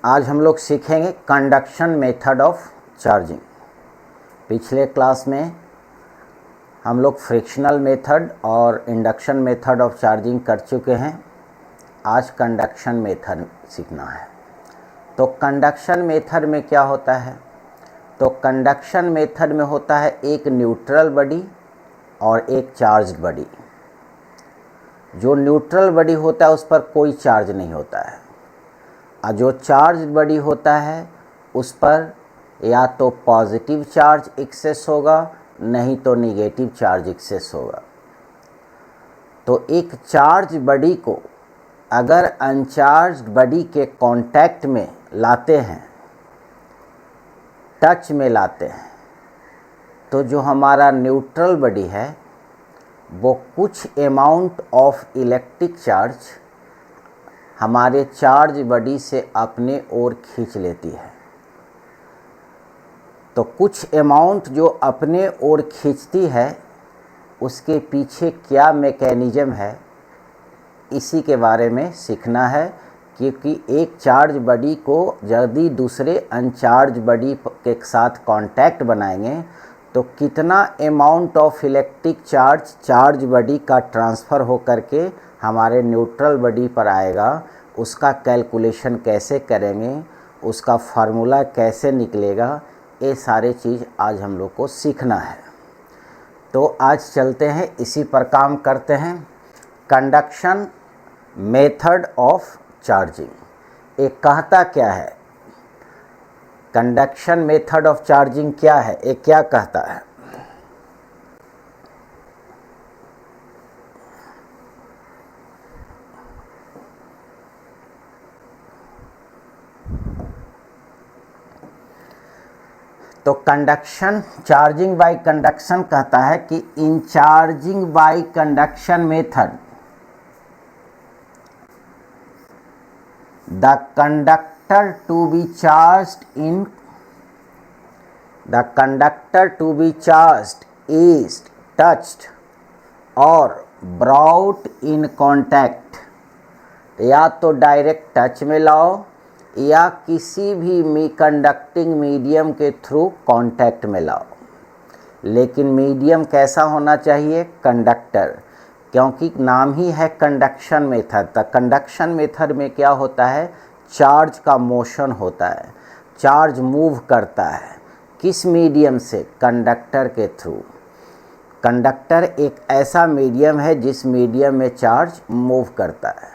आज हम लोग सीखेंगे कंडक्शन मेथड ऑफ चार्जिंग। पिछले क्लास में हम लोग फ्रिक्शनल मेथड और इंडक्शन मेथड ऑफ चार्जिंग कर चुके हैं। आज कंडक्शन मेथड सीखना है। तो कंडक्शन मेथड में क्या होता है? तो कंडक्शन मेथड में होता है एक न्यूट्रल बॉडी और एक चार्ज्ड बॉडी। जो न्यूट्रल बॉडी होता है उस पर कोई चार्ज नहीं होता है, और जो चार्ज बॉडी होता है उस पर या तो पॉजिटिव चार्ज एक्सेस होगा, नहीं तो निगेटिव चार्ज एक्सेस होगा। तो एक चार्ज बॉडी को अगर अनचार्ज्ड बॉडी के कांटेक्ट में लाते हैं, टच में लाते हैं, तो जो हमारा न्यूट्रल बॉडी है वो कुछ अमाउंट ऑफ इलेक्ट्रिक चार्ज हमारे चार्ज बॉडी से अपने ओर खींच लेती है। तो कुछ अमाउंट जो अपने ओर खींचती है उसके पीछे क्या मैकेनिज्म है, इसी के बारे में सीखना है। क्योंकि एक चार्ज बॉडी को यदि दूसरे अनचार्ज बॉडी के साथ कांटेक्ट बनाएंगे तो कितना amount of electric charge body का ट्रांसफ़र हो करके हमारे न्यूट्रल बॉडी पर आएगा, उसका कैलकुलेशन कैसे करेंगे, उसका फार्मूला कैसे निकलेगा, ये सारे चीज़ आज हम लोग को सीखना है। तो आज चलते हैं, इसी पर काम करते हैं। कंडक्शन मेथड ऑफ चार्जिंग ये कहता क्या है? कंडक्शन मेथड ऑफ चार्जिंग क्या है, ये क्या कहता है? तो कंडक्शन चार्जिंग बाय कंडक्शन कहता है कि in charging by conduction method the conductor to be charged is touched और brought in contact। या तो डायरेक्ट टच में लाओ या किसी भी कंडक्टिंग मीडियम के थ्रू कांटेक्ट में लाओ, लेकिन मीडियम कैसा होना चाहिए? कंडक्टर, क्योंकि नाम ही है कंडक्शन मेथड। तो कंडक्शन मेथड में क्या होता है? चार्ज का मोशन होता है, चार्ज मूव करता है। किस मीडियम से? कंडक्टर के थ्रू। कंडक्टर एक ऐसा मीडियम है जिस मीडियम में चार्ज मूव करता है।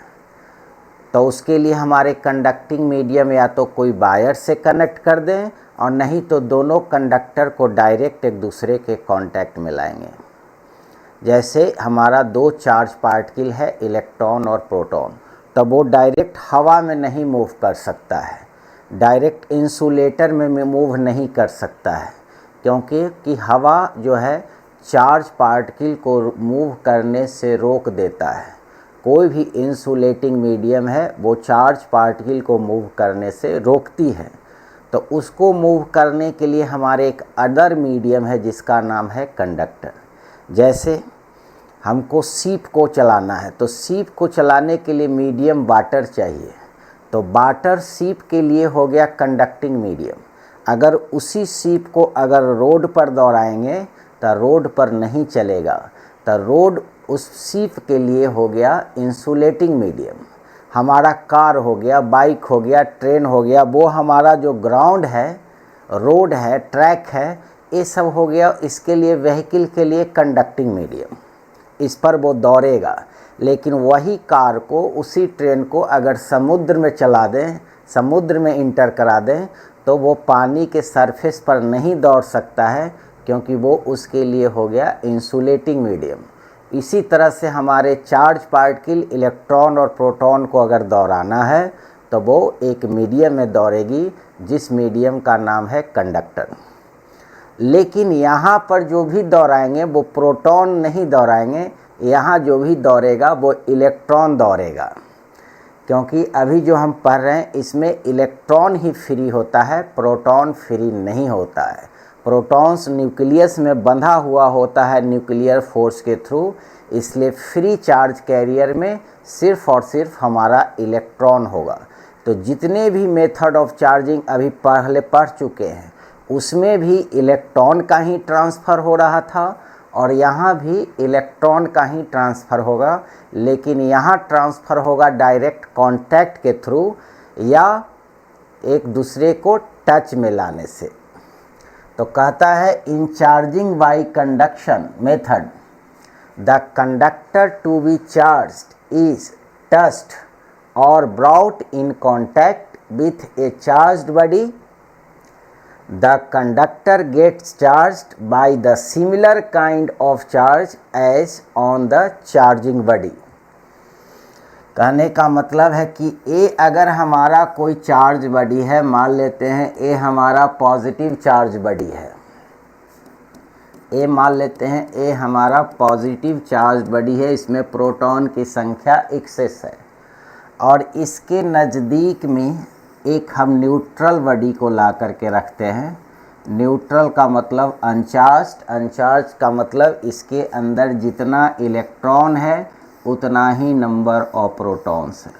तो उसके लिए हमारे कंडक्टिंग मीडियम या तो कोई वायर से कनेक्ट कर दें, और नहीं तो दोनों कंडक्टर को डायरेक्ट एक दूसरे के कांटेक्ट में लाएंगे। जैसे हमारा दो चार्ज पार्टिकल है, इलेक्ट्रॉन और प्रोटॉन, तो वो डायरेक्ट हवा में नहीं मूव कर सकता है, डायरेक्ट इंसुलेटर में मूव नहीं कर सकता है, क्योंकि हवा जो है चार्ज पार्टिकल को मूव करने से रोक देता है। कोई भी इंसुलेटिंग मीडियम है वो चार्ज पार्टिकल को मूव करने से रोकती है। तो उसको मूव करने के लिए हमारे एक अदर मीडियम है जिसका नाम है कंडक्टर। जैसे हमको सीप को चलाना है, तो सीप को चलाने के लिए मीडियम वाटर चाहिए, तो वाटर सीप के लिए हो गया कंडक्टिंग मीडियम। अगर उसी सीप को अगर रोड पर दौड़ाएंगे तो रोड पर नहीं चलेगा, तो रोड उस सीप के लिए हो गया इंसुलेटिंग मीडियम। हमारा कार हो गया, बाइक हो गया, ट्रेन हो गया, वो हमारा जो ग्राउंड है, रोड है, ट्रैक है, ये सब हो गया इसके लिए, व्हीकल के लिए कंडक्टिंग मीडियम। इस पर वो दौड़ेगा। लेकिन वही कार को, उसी ट्रेन को अगर समुद्र में चला दें, समुद्र में इंटर करा दें, तो वो पानी के सरफेस पर नहीं दौड़ सकता है, क्योंकि वो उसके लिए हो गया इंसुलेटिंग मीडियम। इसी तरह से हमारे चार्ज पार्टिकल इलेक्ट्रॉन और प्रोटॉन को अगर दौड़ाना है तो वो एक मीडियम में दौड़ेगी, जिस मीडियम का नाम है कंडक्टर। लेकिन यहाँ पर जो भी दौड़ाएंगे वो प्रोटॉन नहीं दौड़ाएंगे, यहाँ जो भी दौड़ेगा वो इलेक्ट्रॉन दौड़ेगा। क्योंकि अभी जो हम पढ़ रहे हैं इसमें इलेक्ट्रॉन ही फ्री होता है, प्रोटॉन फ्री नहीं होता है। प्रोटॉन्स न्यूक्लियस में बंधा हुआ होता है न्यूक्लियर फोर्स के थ्रू, इसलिए फ्री चार्ज कैरियर में सिर्फ और सिर्फ हमारा इलेक्ट्रॉन होगा। तो जितने भी मेथड ऑफ चार्जिंग अभी पहले पढ़ चुके हैं उसमें भी इलेक्ट्रॉन का ही ट्रांसफ़र हो रहा था और यहाँ भी इलेक्ट्रॉन का ही ट्रांसफ़र होगा, लेकिन यहाँ ट्रांसफ़र होगा डायरेक्ट कांटेक्ट के थ्रू या एक दूसरे को टच में लाने से। तो कहता है in charging by conduction method the conductor to be charged is touched or brought in contact with a charged body. The conductor gets charged by the similar kind of charge as on the charging body. कहने का मतलब है कि ए अगर हमारा कोई charge body है, मान लेते हैं ए हमारा पॉजिटिव चार्ज बॉडी है, ए मान लेते हैं ए हमारा पॉजिटिव चार्ज बॉडी है, इसमें प्रोटॉन की संख्या एक्सेस है और इसके नज़दीक में एक हम न्यूट्रल बॉडी को ला करके रखते हैं। न्यूट्रल का मतलब अनचार्ज्ड, अनचार्ज का मतलब इसके अंदर जितना इलेक्ट्रॉन है उतना ही नंबर ऑफ प्रोटॉन्स है।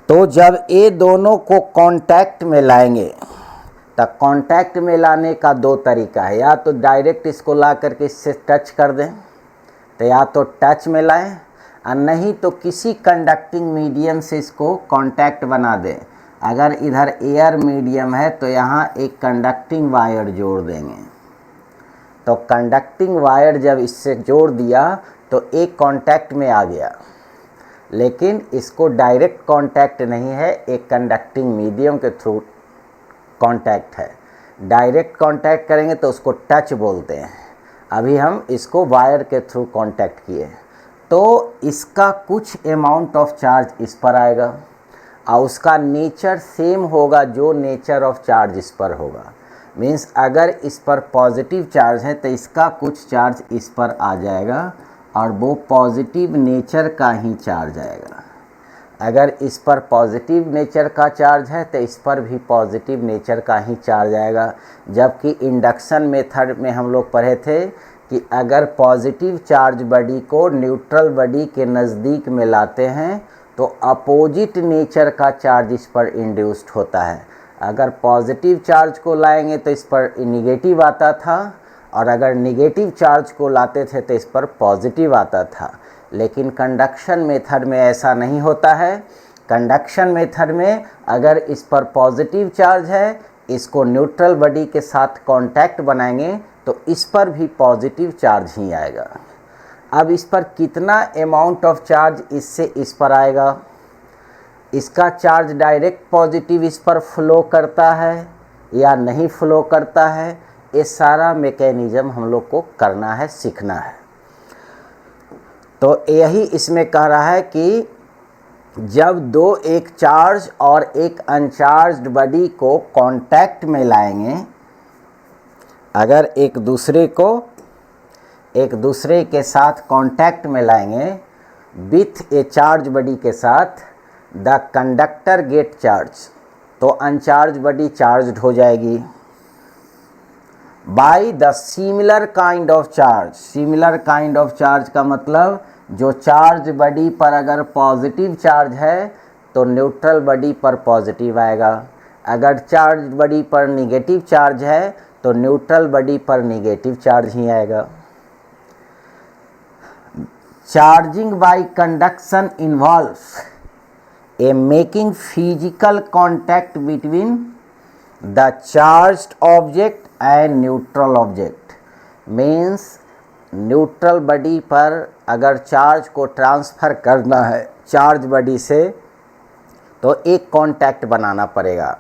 तो जब ये दोनों को कांटेक्ट में लाएंगे, तो कांटेक्ट में लाने का दो तरीका है, या तो डायरेक्ट इसको ला करके इससे टच कर दें, तो या तो टच में लाएं और नहीं तो किसी कंडक्टिंग मीडियम से इसको कांटेक्ट बना दें। अगर इधर एयर मीडियम है तो यहाँ एक कंडक्टिंग वायर जोड़ देंगे। तो कंडक्टिंग वायर जब इससे जोड़ दिया तो एक कांटेक्ट में आ गया, लेकिन इसको डायरेक्ट कांटेक्ट नहीं है, एक कंडक्टिंग मीडियम के थ्रू कांटेक्ट है। डायरेक्ट कांटेक्ट करेंगे तो उसको टच बोलते हैं। अभी हम इसको वायर के थ्रू कांटेक्ट किए तो इसका कुछ अमाउंट ऑफ चार्ज इस पर आएगा और उसका नेचर सेम होगा जो नेचर ऑफ चार्ज इस पर होगा। मीन्स अगर इस पर पॉजिटिव चार्ज है तो इसका कुछ चार्ज इस पर आ जाएगा और वो पॉजिटिव नेचर का ही चार्ज आएगा। अगर इस पर पॉजिटिव नेचर का चार्ज है तो इस पर भी पॉजिटिव नेचर का ही चार्ज आएगा। जबकि इंडक्शन मेथड में हम लोग पढ़े थे कि अगर पॉजिटिव चार्ज बॉडी को न्यूट्रल बॉडी के नज़दीक में लाते हैं तो अपोजिट नेचर का चार्ज इस पर इंड्यूस्ड होता है। अगर पॉजिटिव चार्ज को लाएंगे तो इस पर निगेटिव आता था और अगर निगेटिव चार्ज को लाते थे तो इस पर पॉजिटिव आता था। लेकिन कंडक्शन मेथड में ऐसा नहीं होता है। कंडक्शन मेथड में अगर इस पर पॉजिटिव चार्ज है, इसको न्यूट्रल बॉडी के साथ कांटेक्ट बनाएंगे तो इस पर भी पॉजिटिव चार्ज ही आएगा। अब इस पर कितना अमाउंट ऑफ चार्ज इससे इस पर आएगा, इसका चार्ज डायरेक्ट पॉजिटिव इस पर फ्लो करता है या नहीं फ्लो करता है, ये सारा मैकेनिज़्म हम लोग को करना है, सीखना है। तो यही इसमें कह रहा है कि जब दो एक चार्ज और एक अनचार्ज्ड बॉडी को कांटेक्ट में लाएंगे, अगर एक दूसरे के साथ कांटेक्ट में लाएंगे विथ ए चार्ज बॉडी के साथ, द कंडक्टर गेट चार्ज, तो अनचार्ज बॉडी चार्ज्ड हो जाएगी by the similar kind of charge. Similar kind of charge का मतलब जो चार्ज बॉडी पर अगर पॉजिटिव चार्ज है तो न्यूट्रल बॉडी पर पॉजिटिव आएगा, अगर चार्ज बॉडी पर निगेटिव चार्ज है तो न्यूट्रल बॉडी पर निगेटिव चार्ज ही आएगा। Charging by conduction involves A making physical contact between the charged object and neutral object. Means neutral body पर अगर चार्ज को ट्रांसफ़र करना है चार्ज बॉडी से तो एक कांटेक्ट बनाना पड़ेगा।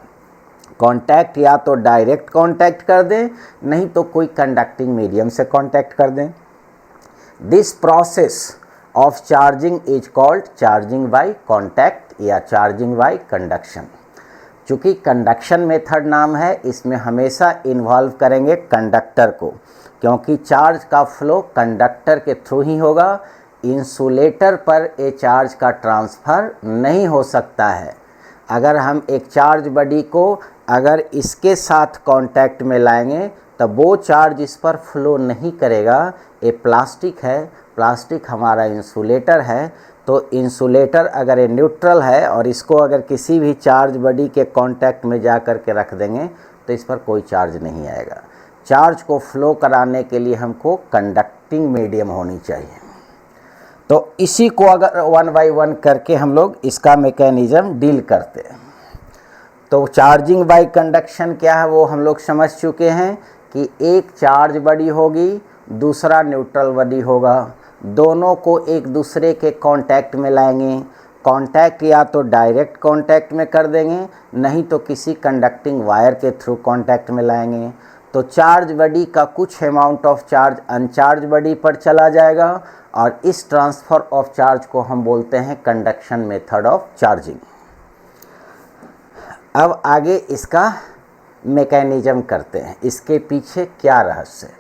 कांटेक्ट या तो डायरेक्ट कांटेक्ट कर दें, नहीं तो कोई कंडक्टिंग मीडियम से कांटेक्ट कर दें। This process of charging is called charging by contact या चार्जिंग बाय कंडक्शन। चूँकि कंडक्शन मेथड नाम है, इसमें हमेशा इन्वॉल्व करेंगे कंडक्टर को, क्योंकि चार्ज का फ्लो कंडक्टर के थ्रू ही होगा। इंसुलेटर पर ये चार्ज का ट्रांसफ़र नहीं हो सकता है। अगर हम एक चार्ज बॉडी को अगर इसके साथ कांटेक्ट में लाएंगे तब वो चार्ज इस पर फ्लो नहीं करेगा। ये प्लास्टिक है, प्लास्टिक हमारा इंसुलेटर है, तो इंसुलेटर अगर ये न्यूट्रल है और इसको अगर किसी भी चार्ज बॉडी के कांटेक्ट में जा कर के रख देंगे तो इस पर कोई चार्ज नहीं आएगा। चार्ज को फ्लो कराने के लिए हमको कंडक्टिंग मीडियम होनी चाहिए। तो इसी को अगर 1 बाय 1 करके हम लोग इसका मैकेनिज्म डील करते हैं। तो चार्जिंग बाय कंडक्शन क्या है वो हम लोग समझ चुके हैं कि एक चार्ज बॉडी होगी, दूसरा न्यूट्रल बॉडी होगा, दोनों को एक दूसरे के कांटेक्ट में लाएंगे। कांटेक्ट या तो डायरेक्ट कांटेक्ट में कर देंगे, नहीं तो किसी कंडक्टिंग वायर के थ्रू कांटेक्ट में लाएंगे। तो चार्ज बॉडी का कुछ amount of charge uncharged body पर चला जाएगा और इस ट्रांसफ़र ऑफ चार्ज को हम बोलते हैं कंडक्शन मेथड ऑफ चार्जिंग। अब आगे इसका मैकेनिज्म करते हैं, इसके पीछे क्या रहस्य है।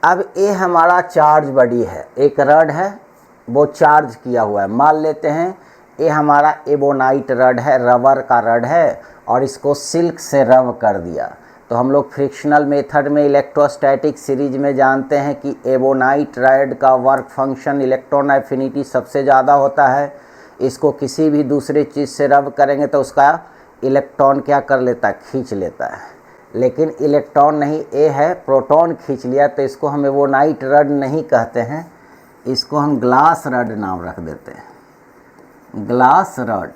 अब ये हमारा चार्ज बॉडी है, एक रड है वो चार्ज किया हुआ है। मान लेते हैं ये हमारा एबोनाइट रड है, रबर का रड है और इसको सिल्क से रब कर दिया। तो हम लोग फ्रिक्शनल मेथड में इलेक्ट्रोस्टैटिक सीरीज में जानते हैं कि एबोनाइट रड का वर्क फंक्शन इलेक्ट्रॉन एफिनिटी सबसे ज़्यादा होता है। इसको किसी भी दूसरी चीज़ से रब करेंगे तो उसका इलेक्ट्रॉन क्या कर लेता है, खींच लेता है। लेकिन इलेक्ट्रॉन नहीं, ए है प्रोटॉन खींच लिया, तो इसको हम एबोनाइट रड नहीं कहते हैं, इसको हम ग्लास रड नाम रख देते हैं, ग्लास रड।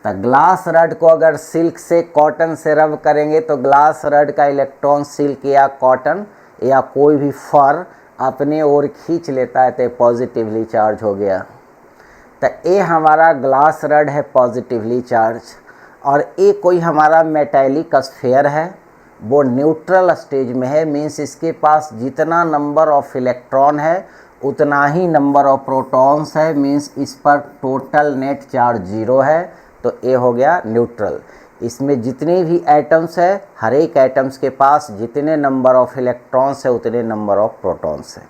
तो ग्लास रड को अगर सिल्क से कॉटन से रब करेंगे तो ग्लास रड का इलेक्ट्रॉन सिल्क या कॉटन या कोई भी फर अपने ओर खींच लेता है, तो पॉजिटिवली चार्ज हो गया। तो ये हमारा ग्लास रड है पॉजिटिवली चार्ज। और ये कोई हमारा मेटेलिक स्फीयर है, वो न्यूट्रल स्टेज में है, मीन्स इसके पास जितना नंबर ऑफ इलेक्ट्रॉन है उतना ही नंबर ऑफ प्रोटॉन्स है, मीन्स इस पर टोटल नेट चार्ज 0 है। तो ये हो गया न्यूट्रल। इसमें जितने भी एटम्स है, हर एक एटम्स के पास जितने नंबर ऑफ इलेक्ट्रॉन्स है उतने नंबर ऑफ प्रोटॉन्स है।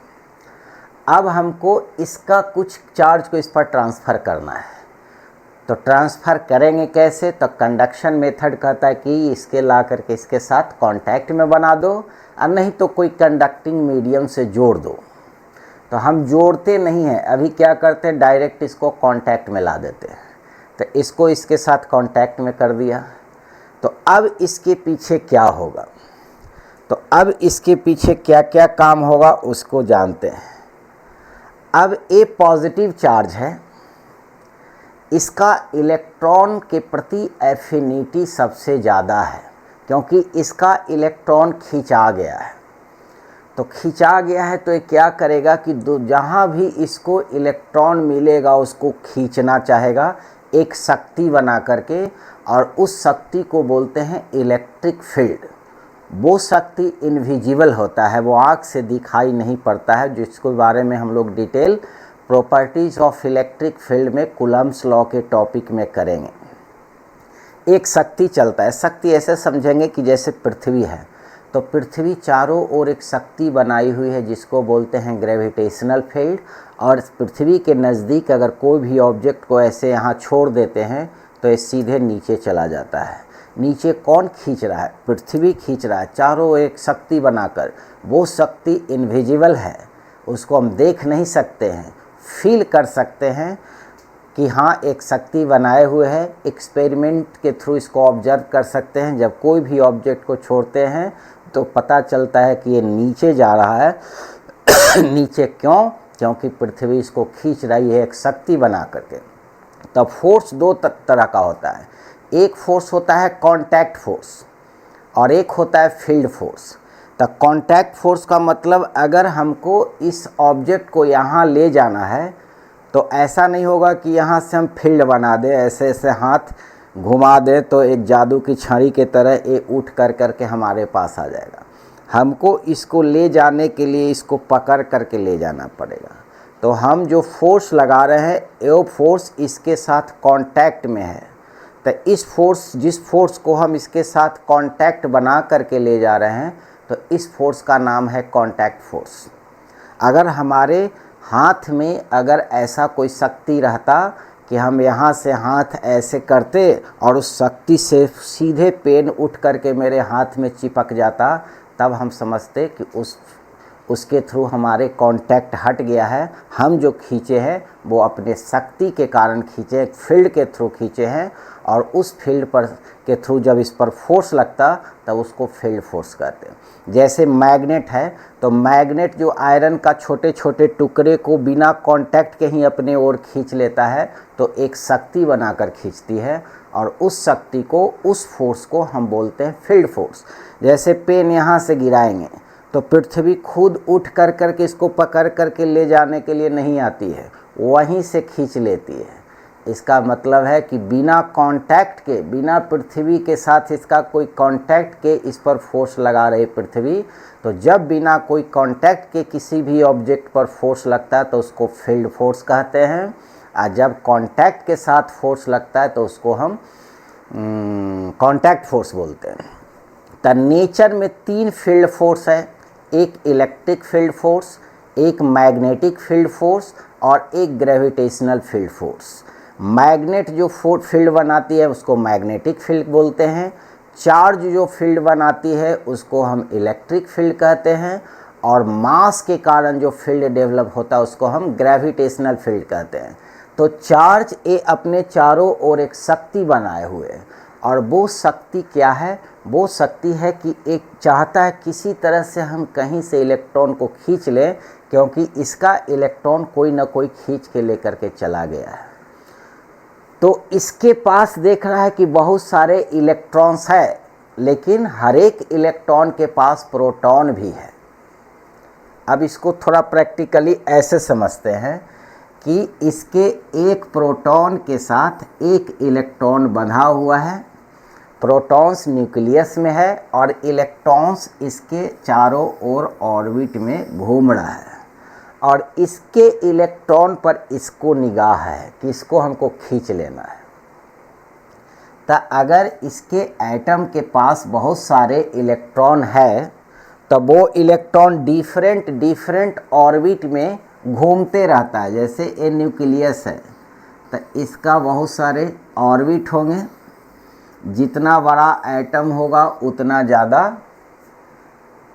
अब हमको इसका कुछ चार्ज को इस पर ट्रांसफ़र करना है। तो ट्रांसफ़र करेंगे कैसे, तो कंडक्शन मेथड कहता है कि इसके ला करके इसके साथ कांटेक्ट में बना दो, और नहीं तो कोई कंडक्टिंग मीडियम से जोड़ दो। तो हम जोड़ते नहीं हैं, अभी क्या करते हैं डायरेक्ट इसको कांटेक्ट में ला देते हैं। तो इसको इसके साथ कांटेक्ट में कर दिया। तो अब इसके पीछे क्या होगा, तो अब इसके पीछे क्या क्या काम होगा उसको जानते हैं। अब ये पॉजिटिव चार्ज है, इसका इलेक्ट्रॉन के प्रति एफिनिटी सबसे ज़्यादा है, क्योंकि इसका इलेक्ट्रॉन खींचा गया है। तो खींचा गया है तो ये क्या करेगा कि जहाँ भी इसको इलेक्ट्रॉन मिलेगा उसको खींचना चाहेगा एक शक्ति बना करके, और उस शक्ति को बोलते हैं इलेक्ट्रिक फील्ड। वो शक्ति इनविजिबल होता है, वो आँख से दिखाई नहीं पड़ता है, जिसके बारे में हम लोग detail properties of electric field में कूलम्ब्स लॉ के टॉपिक में करेंगे। एक शक्ति चलता है, शक्ति ऐसे समझेंगे कि जैसे पृथ्वी है, तो पृथ्वी चारों ओर एक शक्ति बनाई हुई है जिसको बोलते हैं ग्रेविटेशनल फील्ड। और पृथ्वी के नज़दीक अगर कोई भी ऑब्जेक्ट को ऐसे यहाँ छोड़ देते हैं तो ये सीधे नीचे चला जाता है। नीचे कौन खींच रहा है, पृथ्वी खींच रहा है चारों ओर एक शक्ति बनाकर। वो शक्ति इनविजिबल है, उसको हम देख नहीं सकते हैं, फील कर सकते हैं कि हाँ एक शक्ति बनाए हुए है। एक्सपेरिमेंट के थ्रू इसको ऑब्जर्व कर सकते हैं। जब कोई भी ऑब्जेक्ट को छोड़ते हैं तो पता चलता है कि ये नीचे जा रहा है। नीचे क्यों, क्योंकि पृथ्वी इसको खींच रही है एक शक्ति बना करके। तब फोर्स दो तरह का होता है, एक फोर्स होता है कांटेक्ट फोर्स और एक होता है फील्ड फोर्स। तो कांटेक्ट फोर्स का मतलब अगर हमको इस ऑब्जेक्ट को यहाँ ले जाना है तो ऐसा नहीं होगा कि यहाँ से हम फील्ड बना दें, ऐसे ऐसे हाथ घुमा दें तो एक जादू की छड़ी के तरह ये उठ कर के हमारे पास आ जाएगा। हमको इसको ले जाने के लिए इसको पकड़ करके ले जाना पड़ेगा। तो हम जो फोर्स लगा रहे हैं वो फोर्स इसके साथ कांटेक्ट में है। तो इस फोर्स, जिस फोर्स को हम इसके साथ कांटेक्ट बना करके ले जा रहे हैं, तो इस फोर्स का नाम है कांटेक्ट फोर्स। अगर हमारे हाथ में अगर ऐसा कोई शक्ति रहता कि हम यहाँ से हाथ ऐसे करते और उस शक्ति से सीधे पेन उठ करके मेरे हाथ में चिपक जाता, तब हम समझते कि उसके थ्रू हमारे कांटेक्ट हट गया है। हम जो खींचे हैं वो अपने शक्ति के कारण खींचे, एक फील्ड के थ्रू खींचे हैं, और उस फील्ड पर के थ्रू जब इस पर फोर्स लगता तब उसको फील्ड फोर्स कहते हैं। जैसे मैग्नेट है, तो मैग्नेट जो आयरन का छोटे छोटे टुकड़े को बिना कांटेक्ट के ही अपने ओर खींच लेता है, तो एक शक्ति बनाकर खींचती है, और उस शक्ति को, उस फोर्स को हम बोलते हैं फील्ड फोर्स। जैसे पेन यहाँ से गिराएंगे तो पृथ्वी खुद उठ कर के इसको पकड़ करके ले जाने के लिए नहीं आती है, वहीं से खींच लेती है। इसका मतलब है कि बिना कांटेक्ट के, बिना पृथ्वी के साथ इसका कोई कांटेक्ट के इस पर फोर्स लगा रही पृथ्वी, तो जब बिना कोई कांटेक्ट के किसी भी ऑब्जेक्ट पर फोर्स लगता है तो उसको फील्ड फोर्स कहते हैं, और जब कांटेक्ट के साथ फोर्स लगता है तो उसको हम कांटेक्ट फोर्स बोलते हैं। तो नेचर में 3 फील्ड फोर्स है, एक इलेक्ट्रिक फील्ड फोर्स, एक मैग्नेटिक फील्ड फोर्स और एक ग्रेविटेशनल फील्ड फोर्स। मैग्नेट जो फील्ड बनाती है उसको मैग्नेटिक फील्ड बोलते हैं, चार्ज जो फील्ड बनाती है उसको हम इलेक्ट्रिक फील्ड कहते हैं, और मास के कारण जो फील्ड डेवलप होता है उसको हम ग्रेविटेशनल फील्ड कहते हैं। तो चार्ज अपने चारों ओर एक शक्ति बनाए हुए है, और वो शक्ति क्या है? वो शक्ति है कि एक चाहता है किसी तरह से हम कहीं से इलेक्ट्रॉन को खींच लें, क्योंकि इसका इलेक्ट्रॉन कोई ना कोई खींच के लेकर के चला गया है। तो इसके पास देख रहा है कि बहुत सारे इलेक्ट्रॉन्स है, लेकिन हर एक इलेक्ट्रॉन के पास प्रोटॉन भी है। अब इसको थोड़ा प्रैक्टिकली ऐसे समझते हैं कि इसके एक प्रोटॉन के साथ एक इलेक्ट्रॉन बंधा हुआ है, प्रोटॉन्स न्यूक्लियस में है और इलेक्ट्रॉन्स इसके चारों ओर ऑर्बिट में घूम रहा है, और इसके इलेक्ट्रॉन पर इसको निगाह है कि इसको हमको खींच लेना है। तो अगर इसके एटम के पास बहुत सारे इलेक्ट्रॉन है तो वो इलेक्ट्रॉन डिफरेंट ऑर्बिट में घूमते रहता है। जैसे ये न्यूक्लियस है तो इसका बहुत सारे ऑर्बिट होंगे, जितना बड़ा एटम होगा उतना ज़्यादा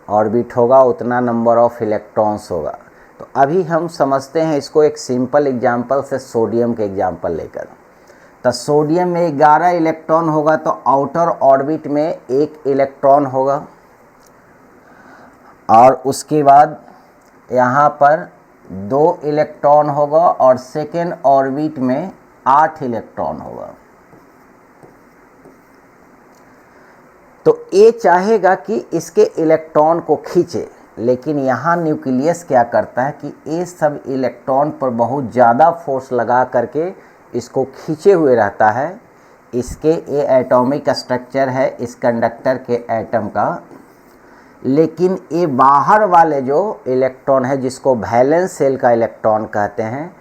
ऑर्बिट होगा, उतना नंबर ऑफ इलेक्ट्रॉन्स होगा। तो अभी हम समझते हैं इसको एक सिंपल एग्जांपल से, सोडियम के एग्जांपल लेकर। तो सोडियम में 11 इलेक्ट्रॉन होगा तो आउटर ऑर्बिट में 1 इलेक्ट्रॉन होगा, और उसके बाद यहाँ पर 2 इलेक्ट्रॉन होगा, और सेकेंड ऑर्बिट में 8 इलेक्ट्रॉन होगा। तो ये चाहेगा कि इसके इलेक्ट्रॉन को खींचे, लेकिन यहाँ न्यूक्लियस क्या करता है कि ये सब इलेक्ट्रॉन पर बहुत ज़्यादा फोर्स लगा करके इसको खींचे हुए रहता है। इसके ये एटॉमिक स्ट्रक्चर है इस कंडक्टर के एटम का, लेकिन ये बाहर वाले जो इलेक्ट्रॉन है जिसको वैलेंस शेल का इलेक्ट्रॉन कहते हैं,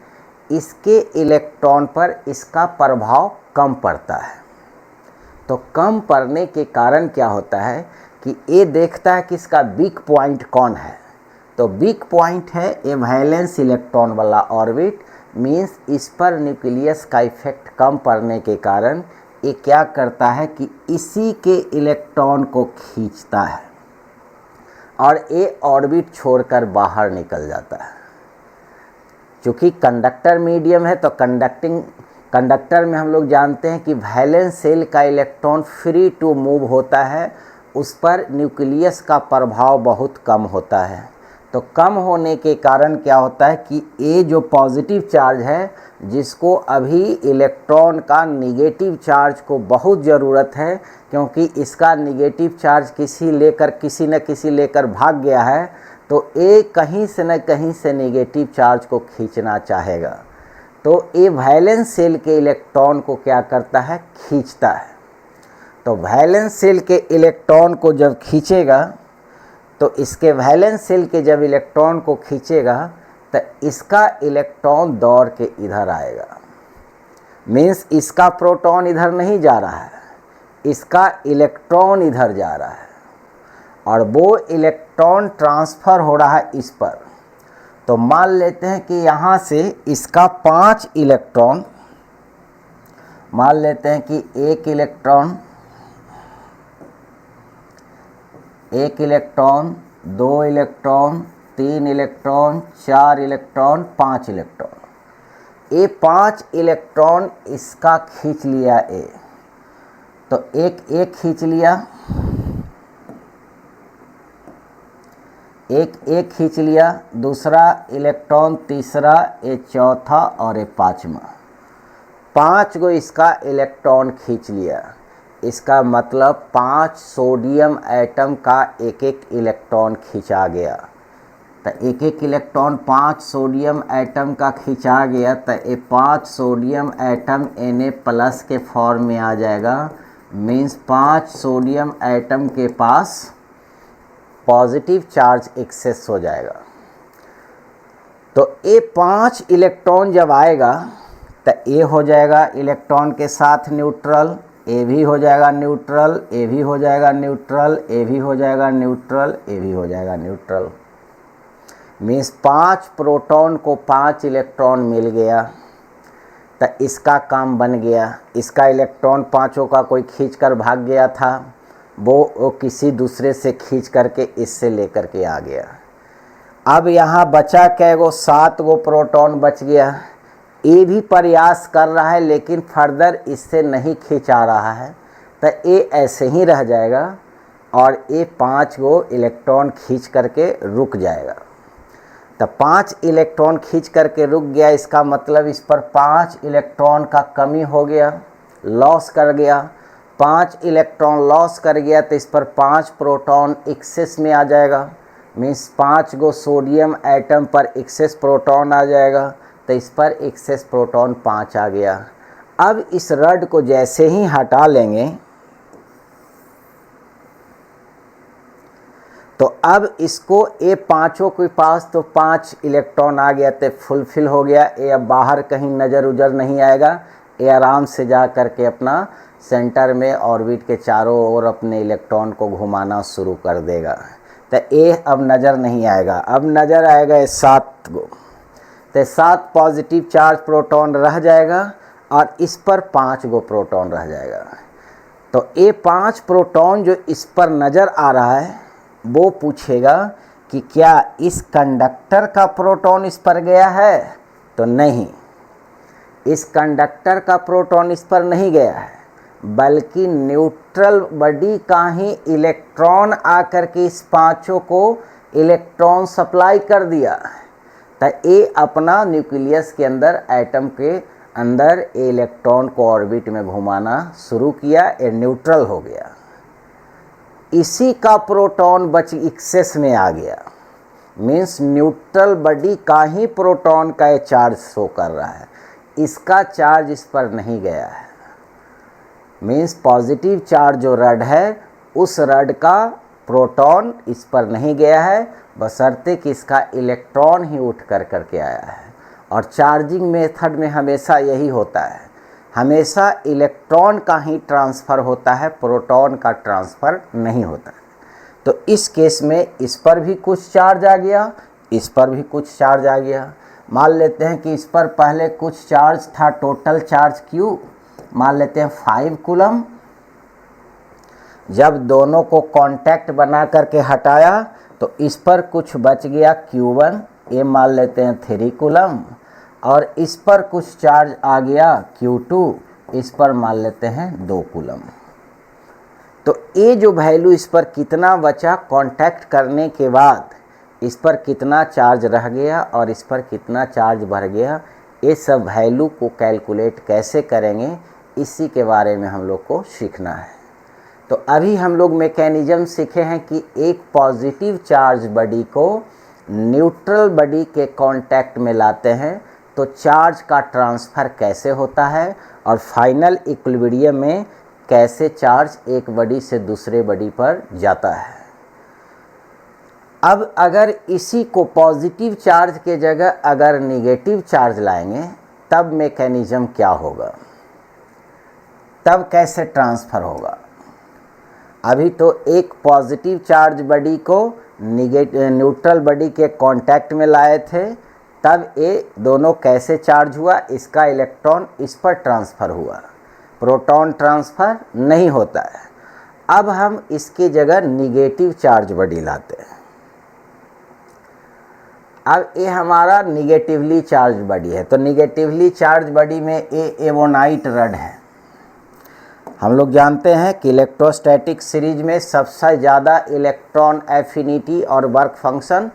इसके इलेक्ट्रॉन पर इसका प्रभाव कम पड़ता है। तो कम पड़ने के कारण क्या होता है कि ये देखता है कि इसका वीक पॉइंट कौन है। तो वीक पॉइंट है ये वैलेंस इलेक्ट्रॉन वाला ऑर्बिट, मीन्स इस पर न्यूक्लियस का इफेक्ट कम पड़ने के कारण ये क्या करता है कि इसी के इलेक्ट्रॉन को खींचता है और ये ऑर्बिट छोड़कर बाहर निकल जाता है। चूँकि कंडक्टर मीडियम है तो कंडक्टर में हम लोग जानते हैं कि वैलेंस शेल का इलेक्ट्रॉन फ्री टू मूव होता है, उस पर न्यूक्लियस का प्रभाव बहुत कम होता है। तो कम होने के कारण क्या होता है कि ये जो पॉजिटिव चार्ज है, जिसको अभी इलेक्ट्रॉन का निगेटिव चार्ज को बहुत ज़रूरत है, क्योंकि इसका निगेटिव चार्ज किसी न किसी लेकर भाग गया है, तो ये कहीं से न कहीं से निगेटिव चार्ज को खींचना चाहेगा। तो ये वैलेंस शेल के इलेक्ट्रॉन को क्या करता है? खींचता है। तो वैलेंस शेल के इलेक्ट्रॉन को जब खींचेगा, तो इसके वैलेंस शेल के जब इलेक्ट्रॉन को खींचेगा तो इसका इलेक्ट्रॉन दौड़ के इधर आएगा। मीन्स इसका प्रोटॉन इधर नहीं जा रहा है, इसका इलेक्ट्रॉन इधर जा रहा है, और वो इलेक्ट्रॉन ट्रांसफ़र हो रहा है इस पर। तो मान लेते हैं कि यहाँ से इसका 5 इलेक्ट्रॉन मान लेते हैं कि एक इलेक्ट्रॉन, दो इलेक्ट्रॉन, तीन इलेक्ट्रॉन, चार इलेक्ट्रॉन, पाँच इलेक्ट्रॉन। ये पाँच इलेक्ट्रॉन इसका खींच लिया ए, तो एक खींच लिया, एक खींच लिया, दूसरा इलेक्ट्रॉन, तीसरा, ये चौथा और ये पाँचवा। पाँच को इसका इलेक्ट्रॉन खींच लिया। इसका मतलब 5 सोडियम एटम का एक एक इलेक्ट्रॉन खींचा गया। तो एक एक इलेक्ट्रॉन 5 सोडियम एटम का खींचा गया, तो ये 5 सोडियम एटम Na+ के फॉर्म में आ जाएगा। मीन्स 5 सोडियम एटम के पास पॉजिटिव चार्ज एक्सेस हो जाएगा। तो ये 5 इलेक्ट्रॉन जब आएगा तो ए हो जाएगा इलेक्ट्रॉन के साथ न्यूट्रल, ए भी हो जाएगा न्यूट्रल, ए भी हो जाएगा न्यूट्रल, ए भी हो जाएगा न्यूट्रल, ए भी हो जाएगा न्यूट्रल। मीन्स 5 प्रोटॉन को 5 इलेक्ट्रॉन मिल गया, तो इसका काम बन गया। इसका इलेक्ट्रॉन पाँचों का कोई खींच कर भाग गया था, वो किसी दूसरे से खींच करके इससे लेकर के आ गया। अब यहाँ बचा कै गो, 7 गो प्रोटॉन बच गया। ये भी प्रयास कर रहा है लेकिन फर्दर इससे नहीं खींचा रहा है, तो ये ऐसे ही रह जाएगा और ये 5 गो इलेक्ट्रॉन खींच करके रुक जाएगा। तो 5 इलेक्ट्रॉन खींच करके रुक गया, इसका मतलब इस पर 5 इलेक्ट्रॉन का कमी हो गया, लॉस कर गया। 5 इलेक्ट्रॉन लॉस कर गया तो इस पर 5 प्रोटॉन एक्सेस में आ जाएगा। मीन्स 5 गो सोडियम एटम पर एक्सेस प्रोटॉन आ जाएगा, तो इस पर एक्सेस प्रोटॉन 5 आ गया। अब इस रड को जैसे ही हटा लेंगे तो अब इसको ये पाँचों के पास तो 5 इलेक्ट्रॉन आ गया, तो फुलफिल हो गया। ये अब बाहर कहीं नज़र उजर नहीं आएगा, ये आराम से जा कर के अपना सेंटर में ऑर्बिट के चारों ओर अपने इलेक्ट्रॉन को घुमाना शुरू कर देगा। तो ये अब नज़र नहीं आएगा, अब नज़र आएगा ये 7 गो। तो 7 पॉजिटिव चार्ज प्रोटॉन रह जाएगा और इस पर 5 गो प्रोटॉन रह जाएगा। तो ये 5 प्रोटॉन जो इस पर नज़र आ रहा है वो पूछेगा कि क्या इस कंडक्टर का प्रोटॉन इस पर गया है? तो नहीं, इस कंडक्टर का प्रोटॉन इस पर नहीं गया है, बल्कि न्यूट्रल बॉडी का ही इलेक्ट्रॉन आकर के इस पांचों को इलेक्ट्रॉन सप्लाई कर दिया। तो ये अपना न्यूक्लियस के अंदर, एटम के अंदर इलेक्ट्रॉन को ऑर्बिट में घुमाना शुरू किया, ये न्यूट्रल हो गया। इसी का प्रोटॉन बच एक्सेस में आ गया। मीन्स न्यूट्रल बॉडी का ही प्रोटॉन का ये चार्ज शो कर रहा है, इसका चार्ज इस पर नहीं गया है। मीन्स पॉजिटिव चार्ज जो रड है उस रड का प्रोटॉन इस पर नहीं गया है, बशर्ते कि इसका इलेक्ट्रॉन ही उठ कर करके आया है। और चार्जिंग मेथड में हमेशा यही होता है, हमेशा इलेक्ट्रॉन का ही ट्रांसफ़र होता है, प्रोटॉन का ट्रांसफ़र नहीं होता है। तो इस केस में इस पर भी कुछ चार्ज आ गया, इस पर भी कुछ चार्ज आ गया। मान लेते हैं कि इस पर पहले कुछ चार्ज था, टोटल चार्ज Q मान लेते हैं 5 कूलम। जब दोनों को कांटेक्ट बना करके हटाया तो इस पर कुछ बच गया Q1, ये मान लेते हैं 3 कूलम। और इस पर कुछ चार्ज आ गया Q2, इस पर मान लेते हैं 2 कूलम। तो ये जो वैल्यू इस पर कितना बचा कांटेक्ट करने के बाद, इस पर कितना चार्ज रह गया और इस पर कितना चार्ज बढ़ गया, ये सब वैल्यू को कैलकुलेट कैसे करेंगे इसी के बारे में हम लोग को सीखना है। तो अभी हम लोग मैकेनिज्म सीखे हैं कि एक पॉजिटिव चार्ज बॉडी को न्यूट्रल बॉडी के कांटेक्ट में लाते हैं तो चार्ज का ट्रांसफ़र कैसे होता है और फाइनल इक्विलिब्रियम में कैसे चार्ज एक बॉडी से दूसरे बॉडी पर जाता है। अब अगर इसी को पॉजिटिव चार्ज के जगह अगर निगेटिव चार्ज लाएंगे तब मैकेनिज्म क्या होगा, तब कैसे ट्रांसफ़र होगा। अभी तो एक पॉजिटिव चार्ज बॉडी को न्यूट्रल बॉडी के कांटेक्ट में लाए थे, तब ये दोनों कैसे चार्ज हुआ, इसका इलेक्ट्रॉन इस पर ट्रांसफ़र हुआ। प्रोटॉन ट्रांसफ़र नहीं होता है। अब हम इसकी जगह निगेटिव चार्ज बॉडी लाते हैं। अब ये हमारा निगेटिवली चार्ज बॉडी है, तो निगेटिवली चार्ज बॉडी में एवोनाइट रड है। हम लोग जानते हैं कि इलेक्ट्रोस्टैटिक सीरीज में सबसे ज़्यादा इलेक्ट्रॉन एफिनिटी और वर्क फंक्शन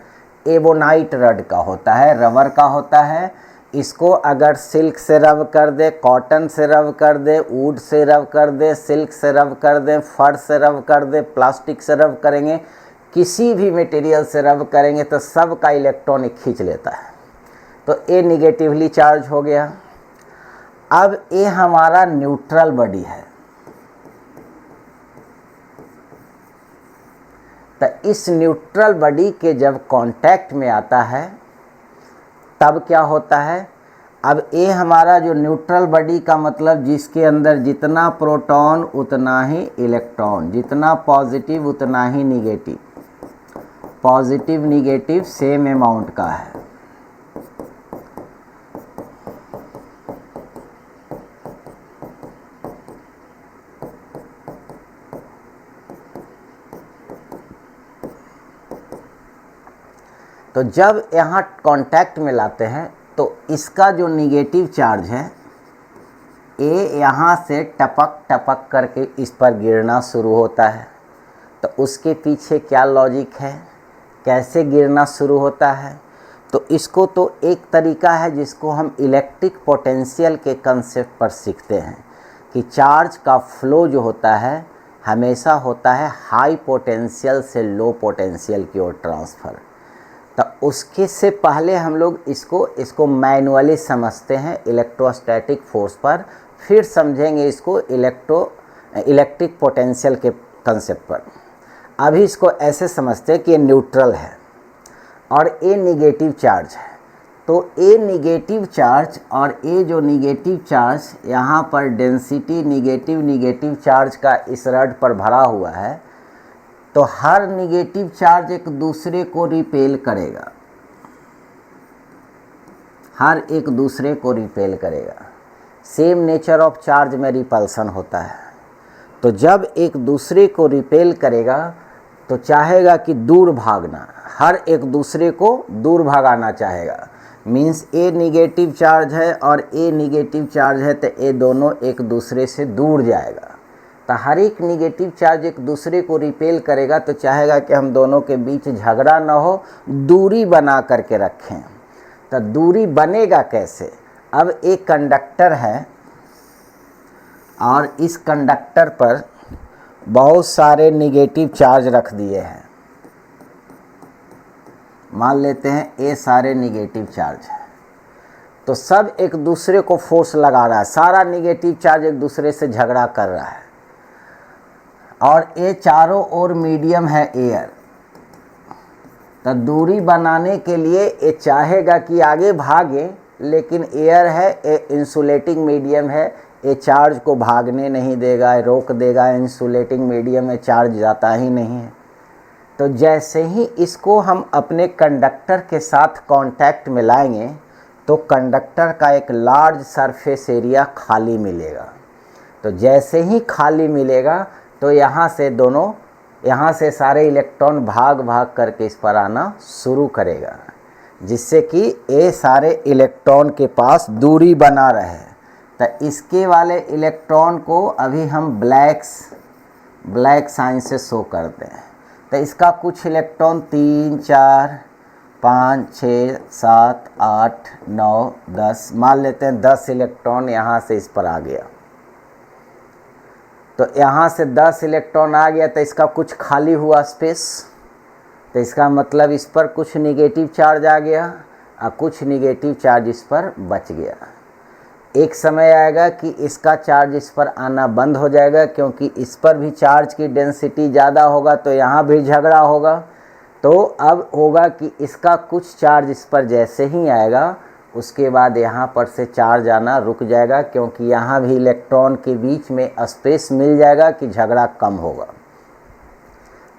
एवोनाइट रड का होता है, रबर का होता है। इसको अगर सिल्क से रब कर दे, कॉटन से रब कर दे, वुड से रब कर दे, सिल्क से रब कर दे, फर से रब कर दे, प्लास्टिक से रब करेंगे, किसी भी मटेरियल से रब करेंगे तो सब का इलेक्ट्रॉन खींच लेता है। तो ये निगेटिवली चार्ज हो गया। अब ये हमारा न्यूट्रल बॉडी है। तो इस न्यूट्रल बॉडी के जब कांटेक्ट में आता है तब क्या होता है, अब ये हमारा जो न्यूट्रल बॉडी का मतलब जिसके अंदर जितना प्रोटॉन उतना ही इलेक्ट्रॉन, जितना पॉजिटिव उतना ही negative, positive negative same amount का है। तो जब यहाँ कांटेक्ट में लाते हैं तो इसका जो निगेटिव चार्ज है ये यहाँ से टपक टपक करके इस पर गिरना शुरू होता है। तो उसके पीछे क्या लॉजिक है, कैसे गिरना शुरू होता है, तो इसको तो एक तरीका है जिसको हम इलेक्ट्रिक पोटेंशियल के कंसेप्ट पर सीखते हैं कि चार्ज का फ्लो जो होता है हमेशा होता है हाई पोटेंशियल से लो पोटेंशियल की ओर ट्रांसफ़र। तो उसके से पहले हम लोग इसको मैनुअली समझते हैं इलेक्ट्रोस्टैटिक फोर्स पर, फिर समझेंगे इसको इलेक्ट्रिक पोटेंशियल के कंसेप्ट पर। अभी इसको ऐसे समझते हैं कि ये न्यूट्रल है और ये निगेटिव चार्ज है। तो ये निगेटिव चार्ज और ये जो निगेटिव चार्ज यहाँ पर डेंसिटी निगेटिव चार्ज का इस रड पर भरा हुआ है, तो हर निगेटिव चार्ज एक दूसरे को रिपेल करेगा, हर एक दूसरे को रिपेल करेगा। सेम नेचर ऑफ चार्ज में रिपल्सन होता है। तो जब एक दूसरे को रिपेल करेगा तो चाहेगा कि दूर भागना, हर एक दूसरे को दूर भगाना चाहेगा। मीन्स ए निगेटिव चार्ज है और ए निगेटिव चार्ज है, तो ये दोनों एक दूसरे से दूर जाएगा। तो हर एक निगेटिव चार्ज एक दूसरे को रिपेल करेगा, तो चाहेगा कि हम दोनों के बीच झगड़ा ना हो, दूरी बना करके रखें। तो दूरी बनेगा कैसे, अब एक कंडक्टर है और इस कंडक्टर पर बहुत सारे निगेटिव चार्ज रख दिए हैं। मान लेते हैं ये सारे निगेटिव चार्ज है, तो सब एक दूसरे को फोर्स लगा रहा है, सारा निगेटिव चार्ज एक दूसरे से झगड़ा कर रहा है। और ये चारों ओर मीडियम है एयर। तो दूरी बनाने के लिए ये चाहेगा कि आगे भागे, लेकिन एयर है, ये इंसुलेटिंग मीडियम है, ये चार्ज को भागने नहीं देगा, रोक देगा। इंसुलेटिंग मीडियम में चार्ज जाता ही नहीं है। तो जैसे ही इसको हम अपने कंडक्टर के साथ कांटेक्ट में लाएंगे तो कंडक्टर का एक लार्ज सरफेस एरिया खाली मिलेगा। तो जैसे ही खाली मिलेगा तो यहाँ से सारे इलेक्ट्रॉन भाग भाग करके इस पर आना शुरू करेगा, जिससे कि ये सारे इलेक्ट्रॉन के पास दूरी बना रहे। तो इसके वाले इलेक्ट्रॉन को अभी हम ब्लैक साइन से शो करते हैं। तो इसका कुछ इलेक्ट्रॉन 3, 4, 5, 6, 7, 8, 9, 10 मान लेते हैं, 10 इलेक्ट्रॉन यहाँ से इस पर आ गया। तो यहाँ से 10 इलेक्ट्रॉन आ गया, तो इसका कुछ खाली हुआ स्पेस, तो इसका मतलब इस पर कुछ निगेटिव चार्ज आ गया और कुछ निगेटिव चार्ज इस पर बच गया। एक समय आएगा कि इसका चार्ज इस पर आना बंद हो जाएगा, क्योंकि इस पर भी चार्ज की डेंसिटी ज़्यादा होगा, तो यहाँ भी झगड़ा होगा। तो अब होगा कि इसका कुछ चार्ज इस पर जैसे ही आएगा, उसके बाद यहाँ पर से चार्ज आना रुक जाएगा, क्योंकि यहाँ भी इलेक्ट्रॉन के बीच में स्पेस मिल जाएगा कि झगड़ा कम होगा।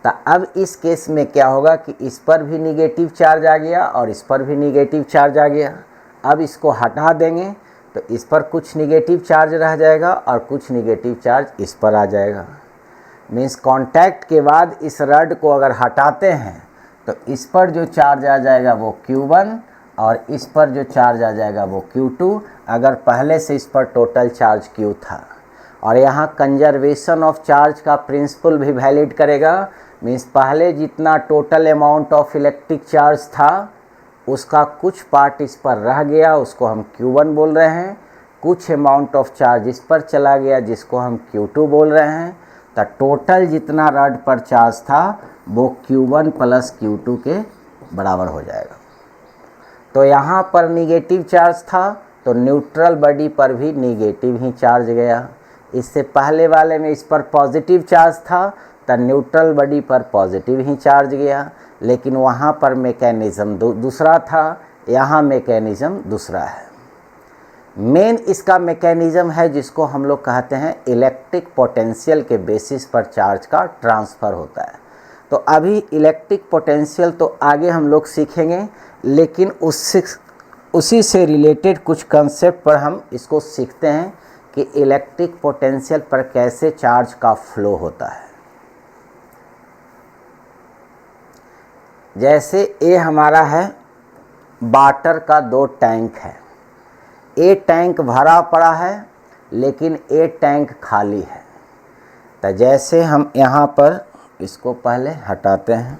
तो अब इस केस में क्या होगा कि इस पर भी निगेटिव चार्ज आ गया और इस पर भी निगेटिव चार्ज आ गया। अब इसको हटा देंगे तो इस पर कुछ निगेटिव चार्ज रह जाएगा और कुछ निगेटिव चार्ज इस पर आ जाएगा। मीन्स कांटेक्ट के बाद इस रड को अगर हटाते हैं तो इस पर जो चार्ज आ जाएगा वो Q1 और इस पर जो चार्ज आ जाएगा वो Q2, अगर पहले से इस पर टोटल चार्ज Q था। और यहाँ कंजर्वेशन ऑफ चार्ज का प्रिंसिपल भी वैलिड करेगा। मीन्स पहले जितना total amount of electric charge था उसका कुछ पार्ट इस पर रह गया, उसको हम Q1 बोल रहे हैं, कुछ अमाउंट ऑफ चार्ज इस पर चला गया जिसको हम Q2 बोल रहे हैं। तो टोटल जितना रड पर चार्ज था वो Q1 प्लस Q2 के बराबर हो जाएगा। तो यहाँ पर निगेटिव चार्ज था तो न्यूट्रल बॉडी पर भी निगेटिव ही चार्ज गया। इससे पहले वाले में इस पर पॉजिटिव चार्ज था तो न्यूट्रल बॉडी पर पॉजिटिव ही चार्ज गया, लेकिन वहाँ पर मैकेनिज़्म दूसरा था, यहाँ मैकेनिज़्म दूसरा है। मेन इसका मैकेनिज़्म है जिसको हम लोग कहते हैं इलेक्ट्रिक पोटेंशियल के बेसिस पर चार्ज का ट्रांसफ़र होता है। तो अभी इलेक्ट्रिक पोटेंशियल तो आगे हम लोग सीखेंगे, लेकिन उसी से रिलेटेड कुछ कंसेप्ट पर हम इसको सीखते हैं कि इलेक्ट्रिक पोटेंशियल पर कैसे चार्ज का फ्लो होता है। जैसे ये हमारा है वाटर का 2 टैंक है, ए टैंक भरा पड़ा है लेकिन ए टैंक खाली है। तो जैसे हम यहाँ पर इसको पहले हटाते हैं,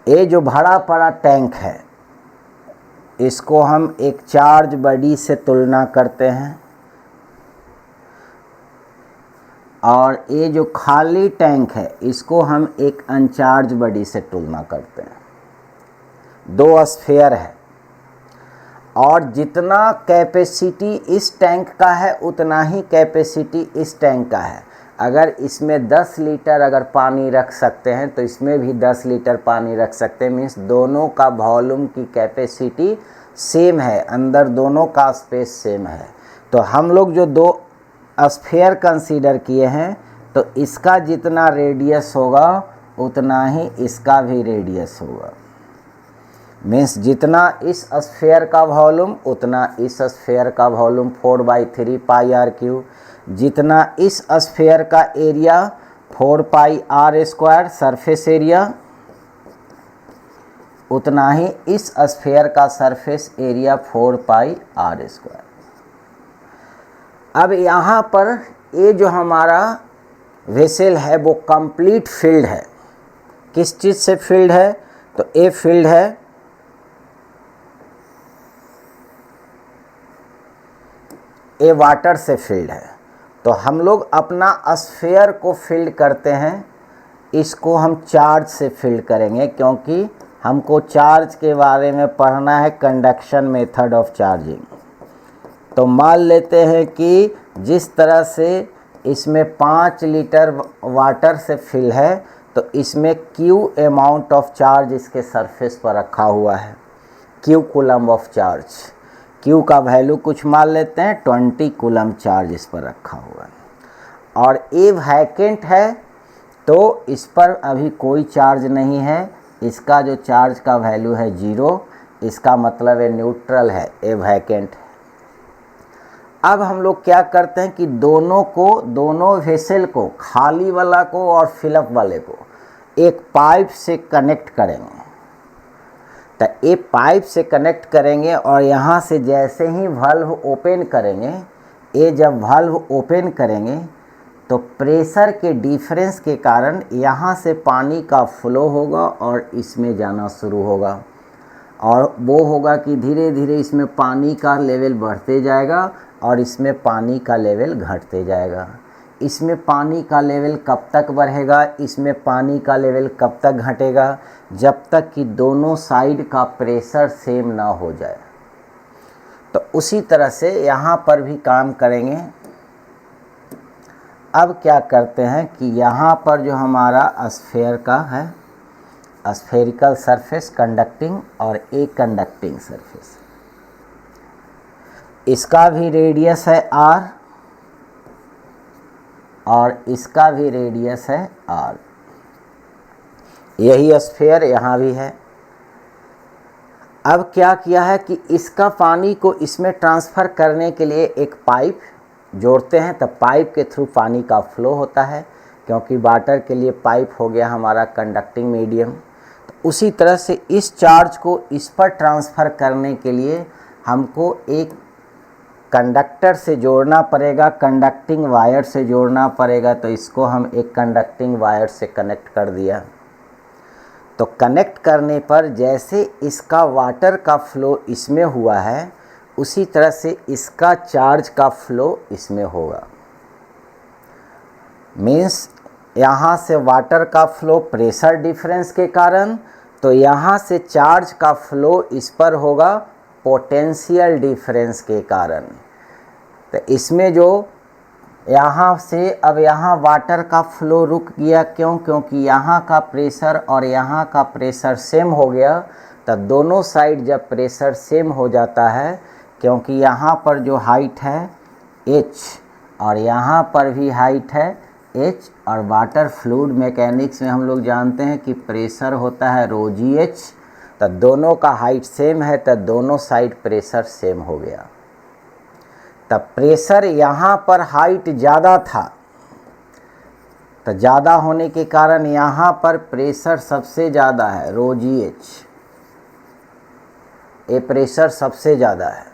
ये जो भरा पड़ा टैंक है इसको हम एक चार्ज बॉडी से तुलना करते हैं, और ये जो खाली टैंक है इसको हम एक अनचार्ज बॉडी से तुलना करते हैं। 2 स्फीयर है और जितना कैपेसिटी इस टैंक का है उतना ही कैपेसिटी इस टैंक का है। अगर इसमें 10 लीटर अगर पानी रख सकते हैं तो इसमें भी 10 लीटर पानी रख सकते हैं। मीन्स दोनों का वॉल्यूम की कैपेसिटी सेम है, अंदर दोनों का स्पेस सेम है। तो हम लोग जो 2 स्फीयर कंसीडर किए हैं तो इसका जितना रेडियस होगा उतना ही इसका भी रेडियस होगा। मीन्स जितना इस स्फीयर का वॉल्यूम उतना इस स्फीयर का वॉल्यूम 4/3 पाई आर क्यू, जितना इस स्फीयर का area 4 pi r square surface area, उतना ही इस स्फीयर का surface area 4 pi r square. अब यहाँ पर ये जो हमारा वेसल है वो कंप्लीट फील्ड है। किस चीज़ से फील्ड है? तो ये फील्ड है ये वाटर से फील्ड है। तो हम लोग अपना स्फीयर को फील्ड करते हैं, इसको हम चार्ज से फील्ड करेंगे क्योंकि हमको चार्ज के बारे में पढ़ना है, कंडक्शन मेथड ऑफ चार्जिंग। तो मान लेते हैं कि जिस तरह से इसमें 5 लीटर वाटर से फिल है तो इसमें Q अमाउंट ऑफ चार्ज इसके सरफेस पर रखा हुआ है, Q coulomb of charge. Q का वैल्यू कुछ मान लेते हैं 20 कूलम चार्ज इस पर रखा हुआ है। और ये वैकेंट है तो इस पर अभी कोई चार्ज नहीं है, इसका जो चार्ज का वैल्यू है 0, इसका मतलब है न्यूट्रल है, ये वैकेंट है। अब हम लोग क्या करते हैं कि दोनों वेसल को, खाली वाला को और फिलअप वाले को एक पाइप से कनेक्ट करेंगे। तो ये पाइप से कनेक्ट करेंगे और यहाँ से जैसे ही वाल्व ओपन करेंगे, ये जब वाल्व ओपन करेंगे तो प्रेशर के डिफरेंस के कारण यहाँ से पानी का फ्लो होगा और इसमें जाना शुरू होगा। और वो होगा कि धीरे धीरे इसमें पानी का लेवल बढ़ते जाएगा और इसमें पानी का लेवल घटते जाएगा। इसमें पानी का लेवल कब तक बढ़ेगा, इसमें पानी का लेवल कब तक घटेगा? जब तक कि दोनों साइड का प्रेशर सेम ना हो जाए। तो उसी तरह से यहाँ पर भी काम करेंगे। अब क्या करते हैं कि यहाँ पर जो हमारा स्फीयर का है, स्फेरिकल सरफेस कंडक्टिंग और ए कंडक्टिंग सरफेस, इसका भी रेडियस है r और इसका भी रेडियस है r। यही स्फीयर यहाँ भी है। अब क्या किया है कि इसका पानी को इसमें ट्रांसफ़र करने के लिए एक पाइप जोड़ते हैं, तब पाइप के थ्रू पानी का फ्लो होता है, क्योंकि वाटर के लिए पाइप हो गया हमारा कंडक्टिंग मीडियम। तो उसी तरह से इस चार्ज को इस पर ट्रांसफ़र करने के लिए हमको एक कंडक्टर से जोड़ना पड़ेगा, कंडक्टिंग वायर से जोड़ना पड़ेगा। तो इसको हम एक कंडक्टिंग वायर से कनेक्ट कर दिया। तो कनेक्ट करने पर जैसे इसका वाटर का फ्लो इसमें हुआ है, उसी तरह से इसका चार्ज का फ्लो इसमें होगा। मीन्स यहाँ से वाटर का फ्लो प्रेशर डिफरेंस के कारण, तो यहाँ से चार्ज का फ्लो इस पर होगा पोटेंशियल डिफरेंस के कारण। तो इसमें जो यहाँ से अब यहाँ वाटर का फ्लो रुक गया, क्यों? क्योंकि यहाँ का प्रेशर और यहाँ का प्रेशर सेम हो गया। तो दोनों साइड जब प्रेशर सेम हो जाता है, क्योंकि यहाँ पर जो हाइट है h और यहाँ पर भी हाइट है h, और वाटर फ्लूइड मैकेनिक्स में हम लोग जानते हैं कि प्रेशर होता है ρgh। तो दोनों का हाइट सेम है, तो दोनों साइड प्रेशर सेम हो गया। तब प्रेशर यहाँ पर हाइट ज़्यादा था, तो ज़्यादा होने के कारण यहाँ पर प्रेशर सबसे ज़्यादा है ρgh, ये प्रेशर सबसे ज़्यादा है।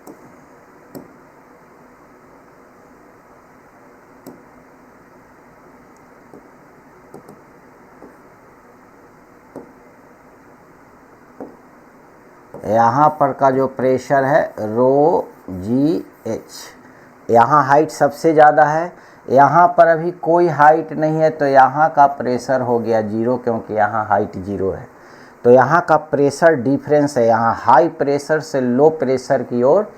यहाँ पर का जो प्रेशर है ρgh, यहाँ हाइट सबसे ज़्यादा है। यहाँ पर अभी कोई हाइट नहीं है, तो यहाँ का प्रेशर हो गया 0, क्योंकि यहाँ हाइट 0 है। तो यहाँ का प्रेशर डिफरेंस है, यहाँ हाई प्रेशर से लो प्रेशर की ओर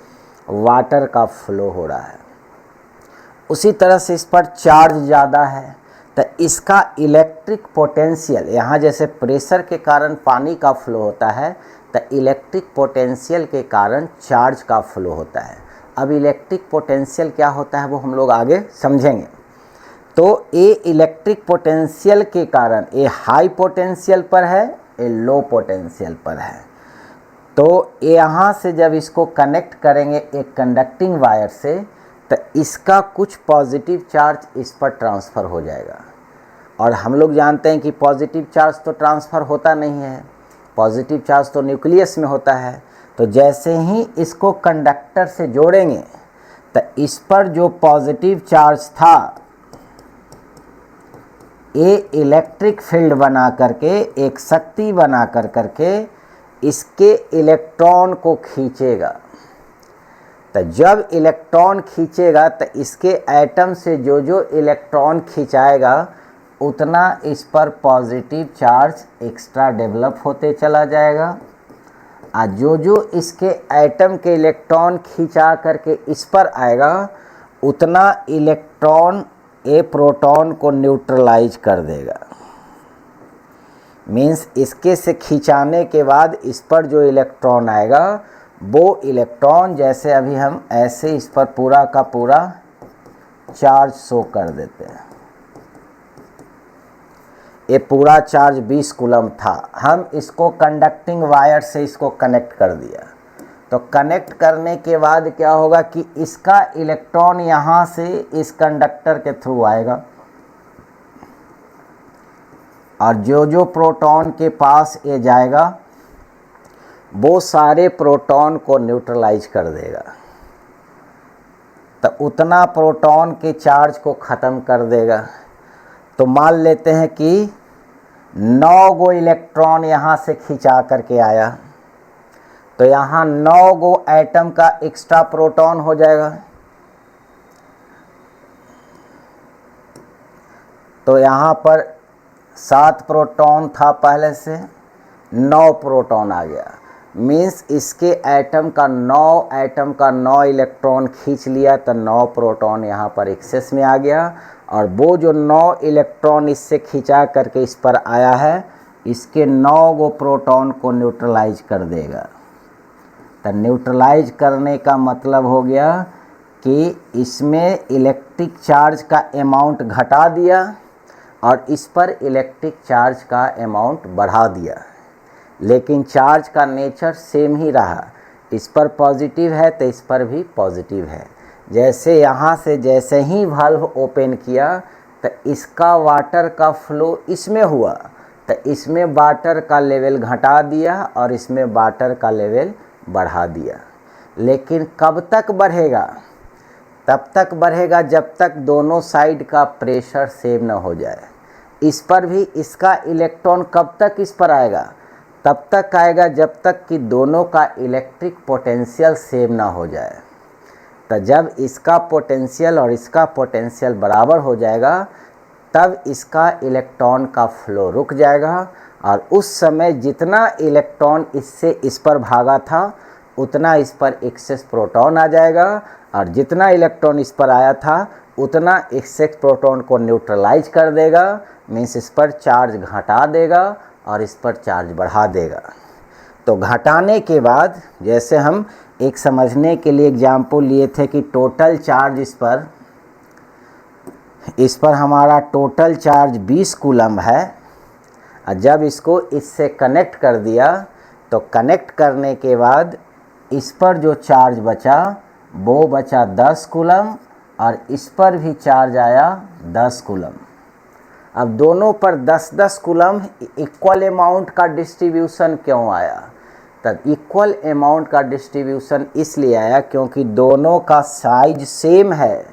वाटर का फ्लो हो रहा है। उसी तरह से इस पर चार्ज ज़्यादा है, तो इसका इलेक्ट्रिक पोटेंशियल, यहाँ जैसे प्रेशर के कारण पानी का फ्लो होता है, तो इलेक्ट्रिक पोटेंशियल के कारण चार्ज का फ्लो होता है। अब इलेक्ट्रिक पोटेंशियल क्या होता है वो हम लोग आगे समझेंगे। तो ये इलेक्ट्रिक पोटेंशियल के कारण ये हाई पोटेंशियल पर है, ये लो पोटेंशियल पर है। तो यहाँ से जब इसको कनेक्ट करेंगे एक कंडक्टिंग वायर से, तो इसका कुछ पॉजिटिव चार्ज इस पर ट्रांसफ़र हो जाएगा। और हम लोग जानते हैं कि पॉजिटिव चार्ज तो ट्रांसफ़र होता नहीं है, पॉजिटिव चार्ज तो न्यूक्लियस में होता है। तो जैसे ही इसको कंडक्टर से जोड़ेंगे, तो इस पर जो पॉजिटिव चार्ज था, ये इलेक्ट्रिक फील्ड बना करके, एक शक्ति बना करके इसके इलेक्ट्रॉन को खींचेगा। तो जब इलेक्ट्रॉन खींचेगा, तो इसके एटम से जो जो इलेक्ट्रॉन खिंचाएगा, उतना इस पर पॉजिटिव चार्ज एक्स्ट्रा डेवलप होते चला जाएगा। और जो जो इसके एटम के इलेक्ट्रॉन खींचा करके इस पर आएगा, उतना इलेक्ट्रॉन ए प्रोटॉन को न्यूट्रलाइज कर देगा। मीन्स इसके से खिंचाने के बाद इस पर जो इलेक्ट्रॉन आएगा, वो इलेक्ट्रॉन जैसे अभी हम ऐसे इस पर पूरा का पूरा चार्ज शो कर देते हैं। ये पूरा चार्ज 20 कूलम था, हम इसको कंडक्टिंग वायर से इसको कनेक्ट कर दिया। तो कनेक्ट करने के बाद क्या होगा कि इसका इलेक्ट्रॉन यहाँ से इस कंडक्टर के थ्रू आएगा, और जो जो प्रोटॉन के पास ये जाएगा, वो सारे प्रोटॉन को न्यूट्रलाइज कर देगा। तो उतना प्रोटॉन के चार्ज को ख़त्म कर देगा। तो मान लेते हैं कि 9 गो इलेक्ट्रॉन यहाँ से खिंचा करके आया, तो यहाँ 9 गो एटम का एक्स्ट्रा प्रोटॉन हो जाएगा। तो यहाँ पर 7 प्रोटॉन था पहले से, 9 प्रोटॉन आ गया। मीन्स इसके एटम का 9 इलेक्ट्रॉन खींच लिया, तो 9 प्रोटॉन यहाँ पर एक्सेस में आ गया। और वो जो 9 इलेक्ट्रॉन इससे खिंचा करके इस पर आया है, इसके 9 गो प्रोटॉन को न्यूट्रलाइज कर देगा। तो न्यूट्रलाइज करने का मतलब हो गया कि इसमें इलेक्ट्रिक चार्ज का अमाउंट घटा दिया और इस पर इलेक्ट्रिक चार्ज का अमाउंट बढ़ा दिया। लेकिन चार्ज का नेचर सेम ही रहा। इस पर पॉजिटिव है तो इस पर भी पॉजिटिव है। जैसे यहाँ से जैसे ही वाल्व ओपन किया तो इसका वाटर का फ्लो इसमें हुआ, तो इसमें वाटर का लेवल घटा दिया और इसमें वाटर का लेवल बढ़ा दिया। लेकिन कब तक बढ़ेगा? तब तक बढ़ेगा जब तक दोनों साइड का प्रेशर सेम न हो जाए। इस पर भी इसका इलेक्ट्रॉन कब तक इस पर आएगा? तब तक आएगा जब तक कि दोनों का इलेक्ट्रिक पोटेंशियल सेम ना हो जाए। तो जब इसका पोटेंशियल और इसका पोटेंशियल बराबर हो जाएगा तब इसका इलेक्ट्रॉन का फ्लो रुक जाएगा, और उस समय जितना इलेक्ट्रॉन इससे इस पर भागा था उतना इस पर एक्सेस प्रोटॉन आ जाएगा, और जितना इलेक्ट्रॉन इस पर आया था उतना एक्सेस प्रोटॉन को न्यूट्रलाइज कर देगा, मीन्स इस पर चार्ज घटा देगा और इस पर चार्ज बढ़ा देगा। तो घटाने के बाद, जैसे हम एक समझने के लिए एग्जाम्पल लिए थे कि टोटल चार्ज इस पर हमारा टोटल चार्ज 20 कूलम है, और जब इसको इससे कनेक्ट कर दिया तो कनेक्ट करने के बाद इस पर जो चार्ज बचा वो बचा 10 कूलम, और इस पर भी चार्ज आया 10 कूलम। अब दोनों पर 10-10 कूलम इक्वल अमाउंट का डिस्ट्रीब्यूशन क्यों आया? तब इक्वल अमाउंट का डिस्ट्रीब्यूशन इसलिए आया क्योंकि दोनों का साइज सेम है,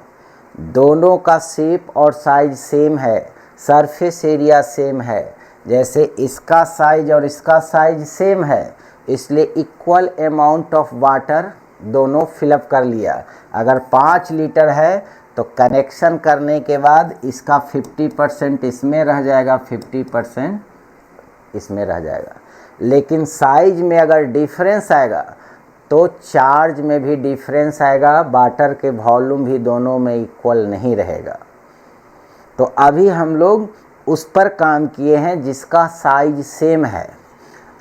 दोनों का शेप और साइज सेम है, सरफेस एरिया सेम है। जैसे इसका साइज और इसका साइज सेम है, इसलिए इक्वल अमाउंट ऑफ वाटर दोनों फिलअप कर लिया। अगर 5 लीटर है तो कनेक्शन करने के बाद इसका 50% इसमें रह जाएगा, 50% इसमें रह जाएगा। लेकिन साइज में अगर डिफरेंस आएगा तो चार्ज में भी डिफरेंस आएगा, वाटर के वॉल्यूम भी दोनों में इक्वल नहीं रहेगा। तो अभी हम लोग उस पर काम किए हैं जिसका साइज सेम है।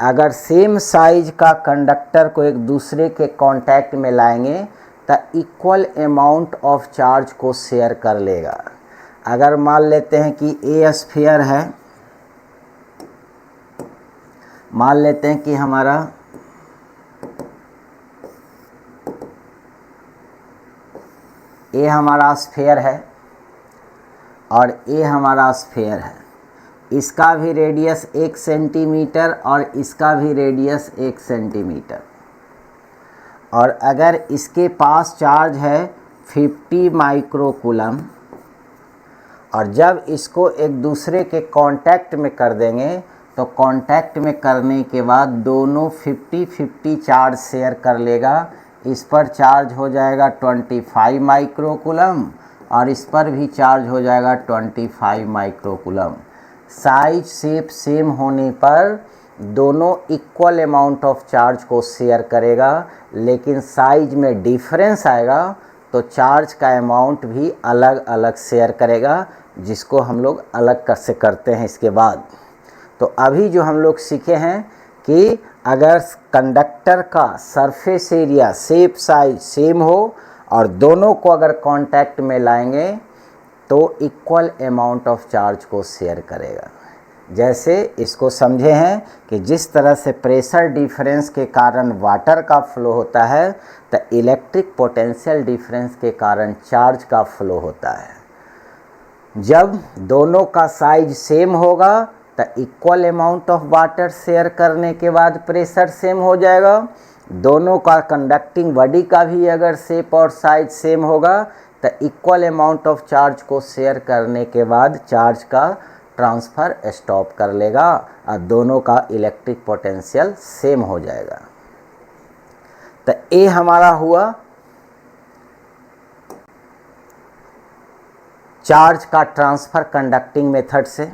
अगर सेम साइज का कंडक्टर को एक दूसरे के कांटेक्ट में लाएंगे तो इक्वल अमाउंट ऑफ चार्ज को शेयर कर लेगा। अगर मान लेते हैं कि ए स्फीयर है, मान लेते हैं कि हमारा ए हमारा स्फीयर है और ए हमारा स्फीयर है। इसका भी रेडियस 1 सेंटीमीटर और इसका भी रेडियस 1 सेंटीमीटर। और अगर इसके पास चार्ज है 50 माइक्रोकूलम, और जब इसको एक दूसरे के कांटेक्ट में कर देंगे तो कांटेक्ट में करने के बाद दोनों 50-50 चार्ज शेयर कर लेगा। इस पर चार्ज हो जाएगा 25 माइक्रोकूलम और इस पर भी चार्ज हो जाएगा 25 माइक्रोकूलम। साइज शेप सेम होने पर दोनों इक्वल अमाउंट ऑफ चार्ज को शेयर करेगा, लेकिन साइज में डिफरेंस आएगा तो चार्ज का अमाउंट भी अलग अलग शेयर करेगा, जिसको हम लोग अलग से करते हैं इसके बाद। तो अभी जो हम लोग सीखे हैं कि अगर कंडक्टर का surface area shape size same हो और दोनों को अगर कांटेक्ट में लाएंगे तो इक्वल अमाउंट ऑफ चार्ज को शेयर करेगा। जैसे इसको समझे हैं कि जिस तरह से प्रेशर डिफरेंस के कारण वाटर का फ्लो होता है तो इलेक्ट्रिक पोटेंशियल डिफरेंस के कारण चार्ज का फ्लो होता है। जब दोनों का साइज सेम होगा तो equal amount of water share करने के बाद प्रेशर सेम हो जाएगा। दोनों का कंडक्टिंग बॉडी का भी अगर शेप और साइज सेम होगा तो इक्वल अमाउंट ऑफ चार्ज को शेयर करने के बाद चार्ज का ट्रांसफ़र स्टॉप कर लेगा और दोनों का इलेक्ट्रिक पोटेंशियल सेम हो जाएगा। तो ए हमारा हुआ चार्ज का ट्रांसफ़र कंडक्टिंग मेथड से।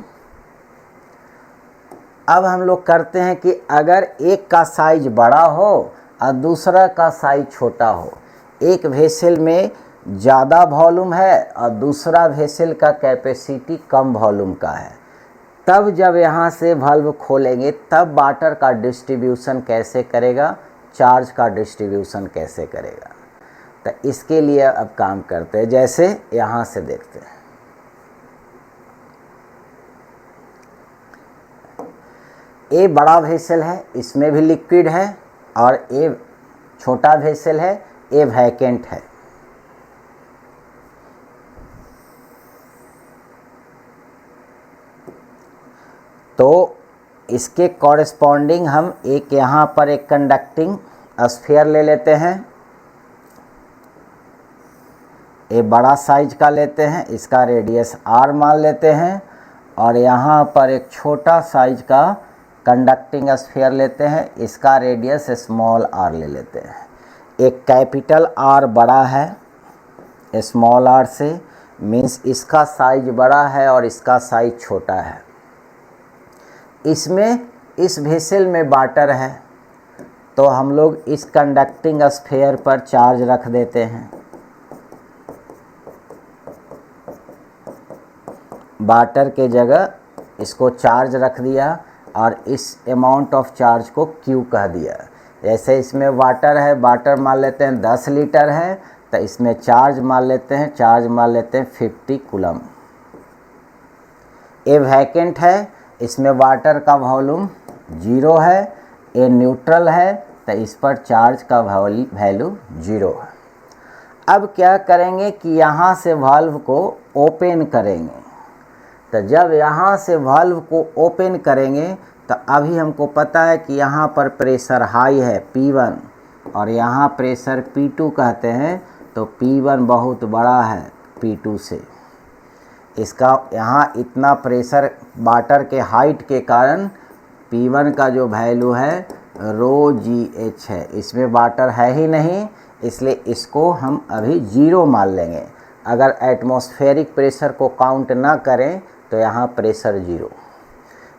अब हम लोग करते हैं कि अगर एक का साइज बड़ा हो और दूसरा का साइज छोटा हो, एक वेसल में ज़्यादा वॉल्यूम है और दूसरा वेसल का कैपेसिटी कम वॉल्यूम का है, तब जब यहाँ से वाल्व खोलेंगे तब वाटर का डिस्ट्रीब्यूशन कैसे करेगा, चार्ज का डिस्ट्रीब्यूशन कैसे करेगा। तो इसके लिए अब काम करते हैं। जैसे यहाँ से देखते हैं, ए बड़ा वेसल है, इसमें भी लिक्विड है, और ए छोटा वेसल है, ए वैकेंट है। तो इसके कॉरेस्पॉन्डिंग हम एक यहाँ पर एक कंडक्टिंग स्फीयर ले लेते हैं, ये बड़ा साइज का लेते हैं, इसका रेडियस r मान लेते हैं, और यहाँ पर एक छोटा साइज का कंडक्टिंग स्फीयर लेते हैं, इसका रेडियस स्मॉल r ले लेते हैं। एक कैपिटल R बड़ा है स्मॉल r से, मीन्स इसका साइज बड़ा है और इसका साइज छोटा है। इसमें इस वेसल में वाटर है, तो हम लोग इस कंडक्टिंग स्फीयर पर चार्ज रख देते हैं। वाटर के जगह इसको चार्ज रख दिया और इस अमाउंट ऑफ चार्ज को Q कह दिया। जैसे इसमें वाटर है, वाटर मान लेते हैं 10 लीटर है, तो इसमें चार्ज मान लेते हैं 50 कूलम। ये वैकेंट है, इसमें वाटर का वॉल्यूम 0 है, ये न्यूट्रल है, तो इस पर चार्ज का वैल्यू 0 है। अब क्या करेंगे कि यहाँ से वाल्व को ओपन करेंगे। तो जब यहाँ से वाल्व को ओपन करेंगे तो अभी हमको पता है कि यहाँ पर प्रेशर हाई है P1 और यहाँ प्रेशर P2 कहते हैं, तो P1 बहुत बड़ा है P2 से। इसका यहाँ इतना प्रेशर वाटर के हाइट के कारण P1 का जो वैल्यू है ρgh है, इसमें वाटर है ही नहीं, इसलिए इसको हम अभी 0 मान लेंगे। अगर एटमॉस्फेरिक प्रेशर को काउंट ना करें तो यहाँ प्रेशर 0।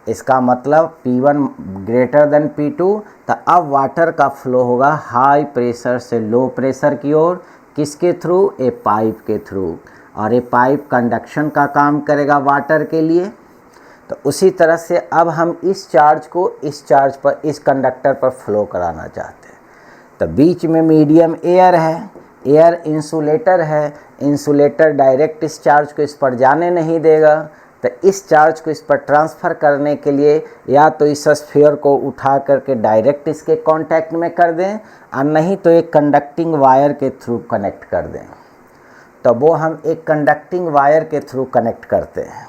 इसका मतलब P1 ग्रेटर देन P2, तो अब वाटर का फ्लो होगा हाई प्रेशर से लो प्रेशर की ओर। किसके थ्रू? ए पाइप के थ्रू, और ये पाइप कंडक्शन का काम करेगा वाटर के लिए। तो उसी तरह से अब हम इस चार्ज को इस चार्ज पर, इस कंडक्टर पर फ्लो कराना चाहते हैं। तो बीच में मीडियम एयर है, एयर इंसुलेटर है, इंसुलेटर डायरेक्ट इस चार्ज को इस पर जाने नहीं देगा। तो इस चार्ज को इस पर ट्रांसफ़र करने के लिए या तो इस स्फीयर को उठा करके डायरेक्ट इसके कांटेक्ट में कर दें, और नहीं तो एक कंडक्टिंग वायर के थ्रू कनेक्ट कर दें। तो वो हम एक कंडक्टिंग वायर के थ्रू कनेक्ट करते हैं।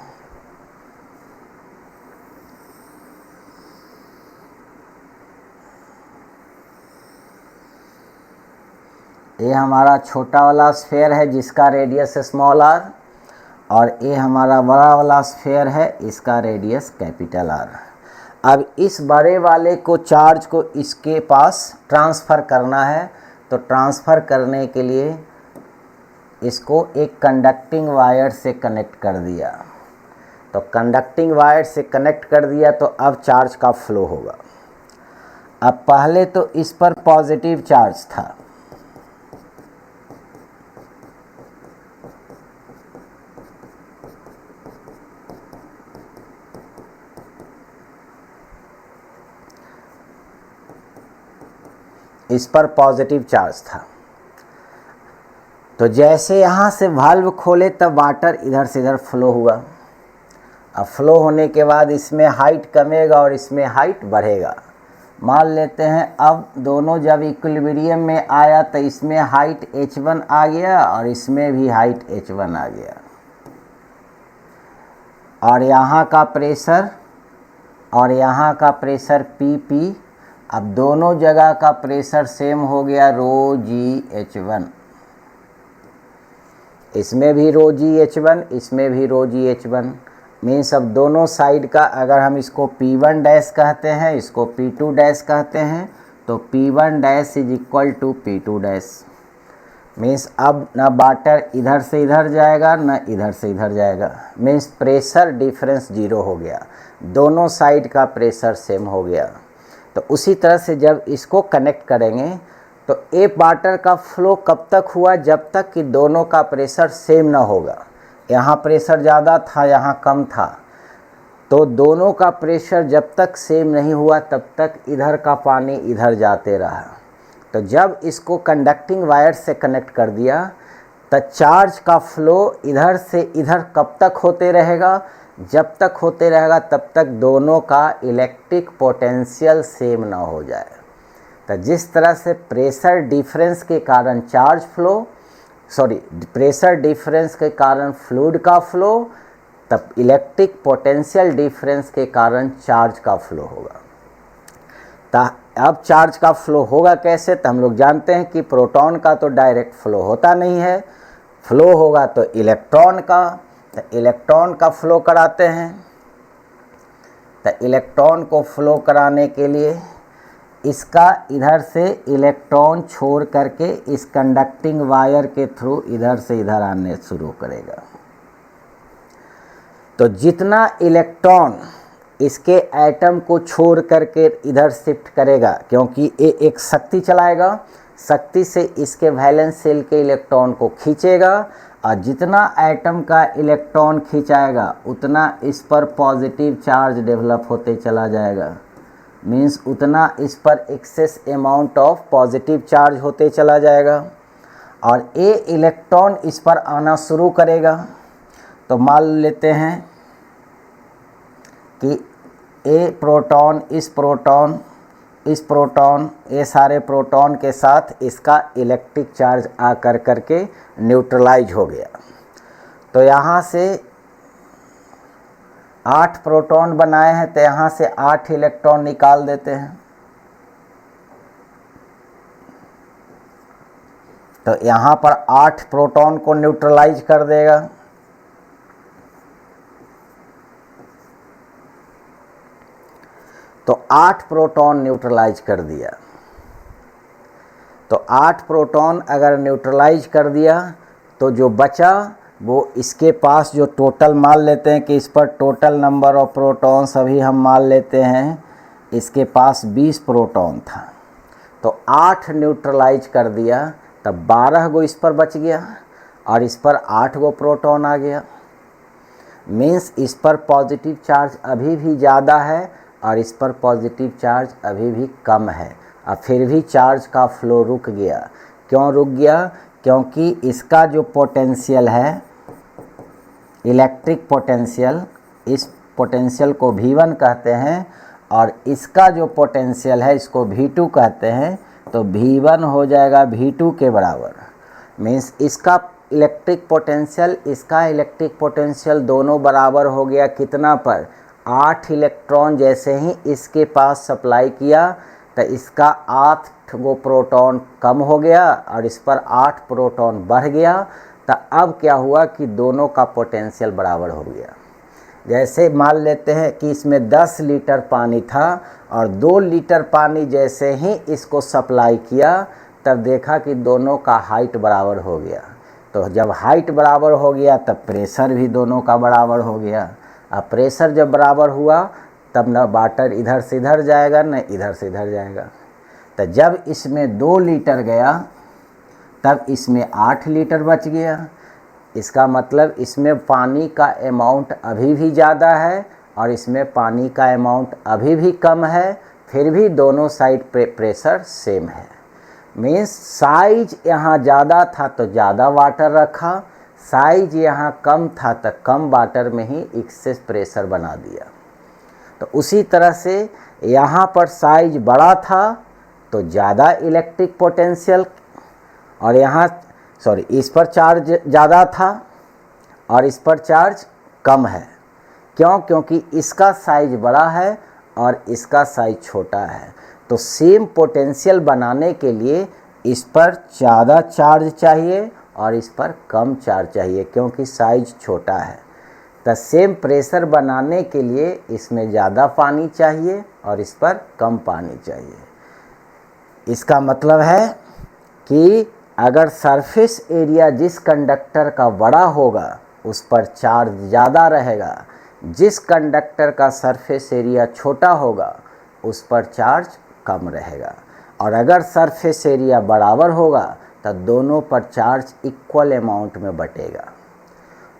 ये हमारा छोटा वाला स्फीयर है जिसका रेडियस स्मॉल r, और ये हमारा बड़ा वाला स्फीयर है, इसका रेडियस कैपिटल R। अब इस बड़े वाले को चार्ज को इसके पास ट्रांसफ़र करना है, तो ट्रांसफ़र करने के लिए इसको एक कंडक्टिंग वायर से कनेक्ट कर दिया। तो कंडक्टिंग वायर से कनेक्ट कर दिया तो अब चार्ज का फ्लो होगा। अब पहले तो इस पर पॉजिटिव चार्ज था, इस पर पॉजिटिव चार्ज था। तो जैसे यहाँ से वाल्व खोले तब वाटर इधर से इधर फ्लो हुआ। अब फ्लो होने के बाद इसमें हाइट कमेगा और इसमें हाइट बढ़ेगा। मान लेते हैं अब दोनों जब इक्विलिब्रियम में आया तो इसमें हाइट h1 आ गया और इसमें भी हाइट h1 आ गया, और यहाँ का प्रेशर और यहाँ का प्रेशर PP, अब दोनों जगह का प्रेशर सेम हो गया ρgh1। इसमें भी ρgh1, इसमें भी ρgh1, मीन्स अब दोनों साइड का अगर हम इसको P1 डैश कहते हैं, इसको P2 डैश कहते हैं, तो P1 dash is equal to P2 dash. Means अब ना वाटर इधर से इधर जाएगा ना इधर से इधर जाएगा, मीन्स प्रेशर डिफरेंस 0 हो गया, दोनों साइड का प्रेशर सेम हो गया। तो उसी तरह से जब इसको कनेक्ट करेंगे तो एक वाटर का फ्लो कब तक हुआ? जब तक कि दोनों का प्रेशर सेम ना होगा। यहाँ प्रेशर ज़्यादा था, यहाँ कम था, तो दोनों का प्रेशर जब तक सेम नहीं हुआ तब तक इधर का पानी इधर जाते रहा। तो जब इसको कंडक्टिंग वायर से कनेक्ट कर दिया तो चार्ज का फ्लो इधर से इधर कब तक होते रहेगा? जब तक होते रहेगा तब तक दोनों का इलेक्ट्रिक पोटेंशियल सेम ना हो जाए। तो जिस तरह से प्रेशर डिफरेंस के कारण प्रेशर डिफरेंस के कारण फ्लूइड का फ्लो, तब इलेक्ट्रिक पोटेंशियल डिफरेंस के कारण चार्ज का फ्लो होगा। अब चार्ज का फ्लो होगा कैसे? तो हम लोग जानते हैं कि प्रोटॉन का तो डायरेक्ट फ्लो होता नहीं है, फ्लो होगा तो इलेक्ट्रॉन का। तो इलेक्ट्रॉन का फ्लो कराते हैं। तो इलेक्ट्रॉन को फ्लो कराने के लिए इसका इधर से इलेक्ट्रॉन छोड़ करके इस कंडक्टिंग वायर के थ्रू इधर से इधर आने शुरू करेगा। तो जितना इलेक्ट्रॉन इसके एटम को छोड़ करके इधर शिफ्ट करेगा, क्योंकि ये एक शक्ति चलाएगा, शक्ति से इसके वैलेंस सेल के इलेक्ट्रॉन को खींचेगा, और जितना एटम का इलेक्ट्रॉन खींचाएगा उतना इस पर पॉजिटिव चार्ज डेवलप होते चला जाएगा। मीन्स उतना इस पर excess amount of positive charge होते चला जाएगा, और ये इलेक्ट्रॉन इस पर आना शुरू करेगा। तो मान लेते हैं कि इस प्रोटॉन ये सारे प्रोटॉन के साथ इसका इलेक्ट्रिक चार्ज आकर करके न्यूट्रलाइज हो गया। तो यहाँ से 8 प्रोटॉन बनाए हैं, तो यहाँ से 8 इलेक्ट्रॉन निकाल देते हैं। तो यहाँ पर 8 प्रोटॉन को न्यूट्रलाइज कर देगा। तो 8 प्रोटॉन न्यूट्रलाइज कर दिया। तो 8 प्रोटॉन अगर न्यूट्रलाइज कर दिया तो जो बचा वो इसके पास जो टोटल मान लेते हैं कि इस पर टोटल नंबर ऑफ प्रोटॉन्स अभी हम मान लेते हैं इसके पास 20 प्रोटॉन था। तो 8 न्यूट्रलाइज कर दिया, तब 12 गो इस पर बच गया और इस पर 8 गो प्रोटॉन आ गया। मीन्स इस पर पॉजिटिव चार्ज अभी भी ज़्यादा है और इस पर पॉजिटिव चार्ज अभी भी कम है, और फिर भी चार्ज का फ्लो रुक गया। क्यों रुक गया? क्योंकि इसका जो पोटेंशियल है, इलेक्ट्रिक पोटेंशियल, इस पोटेंशियल को V1 कहते हैं और इसका जो पोटेंशियल है इसको V2 कहते हैं। तो V1 हो जाएगा V2 के बराबर। मीन्स इसका इलेक्ट्रिक पोटेंशियल, इसका इलेक्ट्रिक पोटेंशियल दोनों बराबर हो गया। कितना पर? 8 इलेक्ट्रॉन जैसे ही इसके पास सप्लाई किया तो इसका 8 गो प्रोटॉन कम हो गया और इस पर 8 प्रोटॉन बढ़ गया। तो अब क्या हुआ कि दोनों का पोटेंशियल बराबर हो गया। जैसे मान लेते हैं कि इसमें 10 लीटर पानी था और 2 लीटर पानी जैसे ही इसको सप्लाई किया तब देखा कि दोनों का हाइट बराबर हो गया। तो जब हाइट बराबर हो गया तब प्रेशर भी दोनों का बराबर हो गया। अब प्रेशर जब बराबर हुआ तब न वाटर इधर से इधर जाएगा न इधर से इधर जाएगा। तो जब इसमें 2 लीटर गया तब इसमें 8 लीटर बच गया। इसका मतलब इसमें पानी का अमाउंट अभी भी ज़्यादा है और इसमें पानी का अमाउंट अभी भी कम है, फिर भी दोनों साइड पे प्रेशर सेम है। मीन्स साइज यहाँ ज़्यादा था तो ज़्यादा वाटर रखा, साइज यहाँ कम था तो कम वाटर में ही एक्सेस प्रेशर बना दिया। तो उसी तरह से यहाँ पर साइज बड़ा था तो ज़्यादा इलेक्ट्रिक पोटेंशियल, और यहाँ इस पर चार्ज ज़्यादा था और इस पर चार्ज कम है। क्यों? क्योंकि इसका साइज बड़ा है और इसका साइज छोटा है। तो सेम पोटेंशियल बनाने के लिए इस पर ज़्यादा चार्ज चाहिए और इस पर कम चार्ज चाहिए क्योंकि साइज छोटा है। तो सेम प्रेशर बनाने के लिए इसमें ज़्यादा पानी चाहिए और इस पर कम पानी चाहिए। इसका मतलब है कि अगर सरफेस एरिया जिस कंडक्टर का बड़ा होगा उस पर चार्ज ज़्यादा रहेगा, जिस कंडक्टर का सरफेस एरिया छोटा होगा उस पर चार्ज कम रहेगा। और अगर सरफेस एरिया बराबर होगा तो दोनों पर चार्ज इक्वल अमाउंट में बटेगा।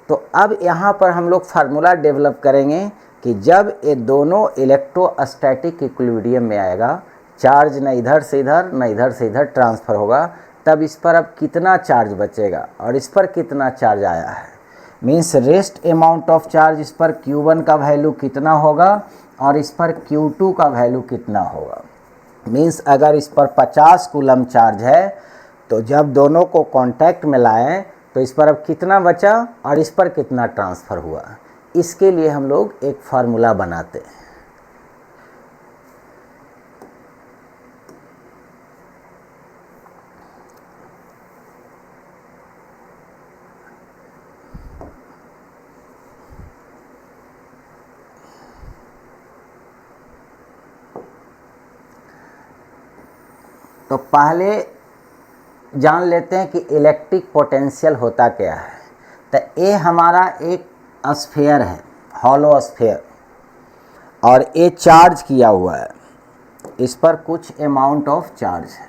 तो अब यहाँ पर हम लोग फार्मूला डेवलप करेंगे कि जब ये दोनों इलेक्ट्रोस्टैटिक इक्विलिब्रियम में आएगा, चार्ज न इधर से इधर न इधर से इधर ट्रांसफ़र होगा, तब इस पर अब कितना चार्ज बचेगा और इस पर कितना चार्ज आया है। Means rest amount of charge इस पर Q1 का वैल्यू कितना होगा और इस पर Q2 का वैल्यू कितना होगा। मीन्स अगर इस पर 50 कूलम चार्ज है तो जब दोनों को कांटेक्ट में लाएं तो इस पर अब कितना बचा और इस पर कितना ट्रांसफ़र हुआ, इसके लिए हम लोग एक फार्मूला बनाते हैं। तो पहले जान लेते हैं कि इलेक्ट्रिक पोटेंशियल होता क्या है। तो ये हमारा एक स्फीयर है, हॉलो स्फीयर, और ये चार्ज किया हुआ है, इस पर कुछ अमाउंट ऑफ चार्ज है।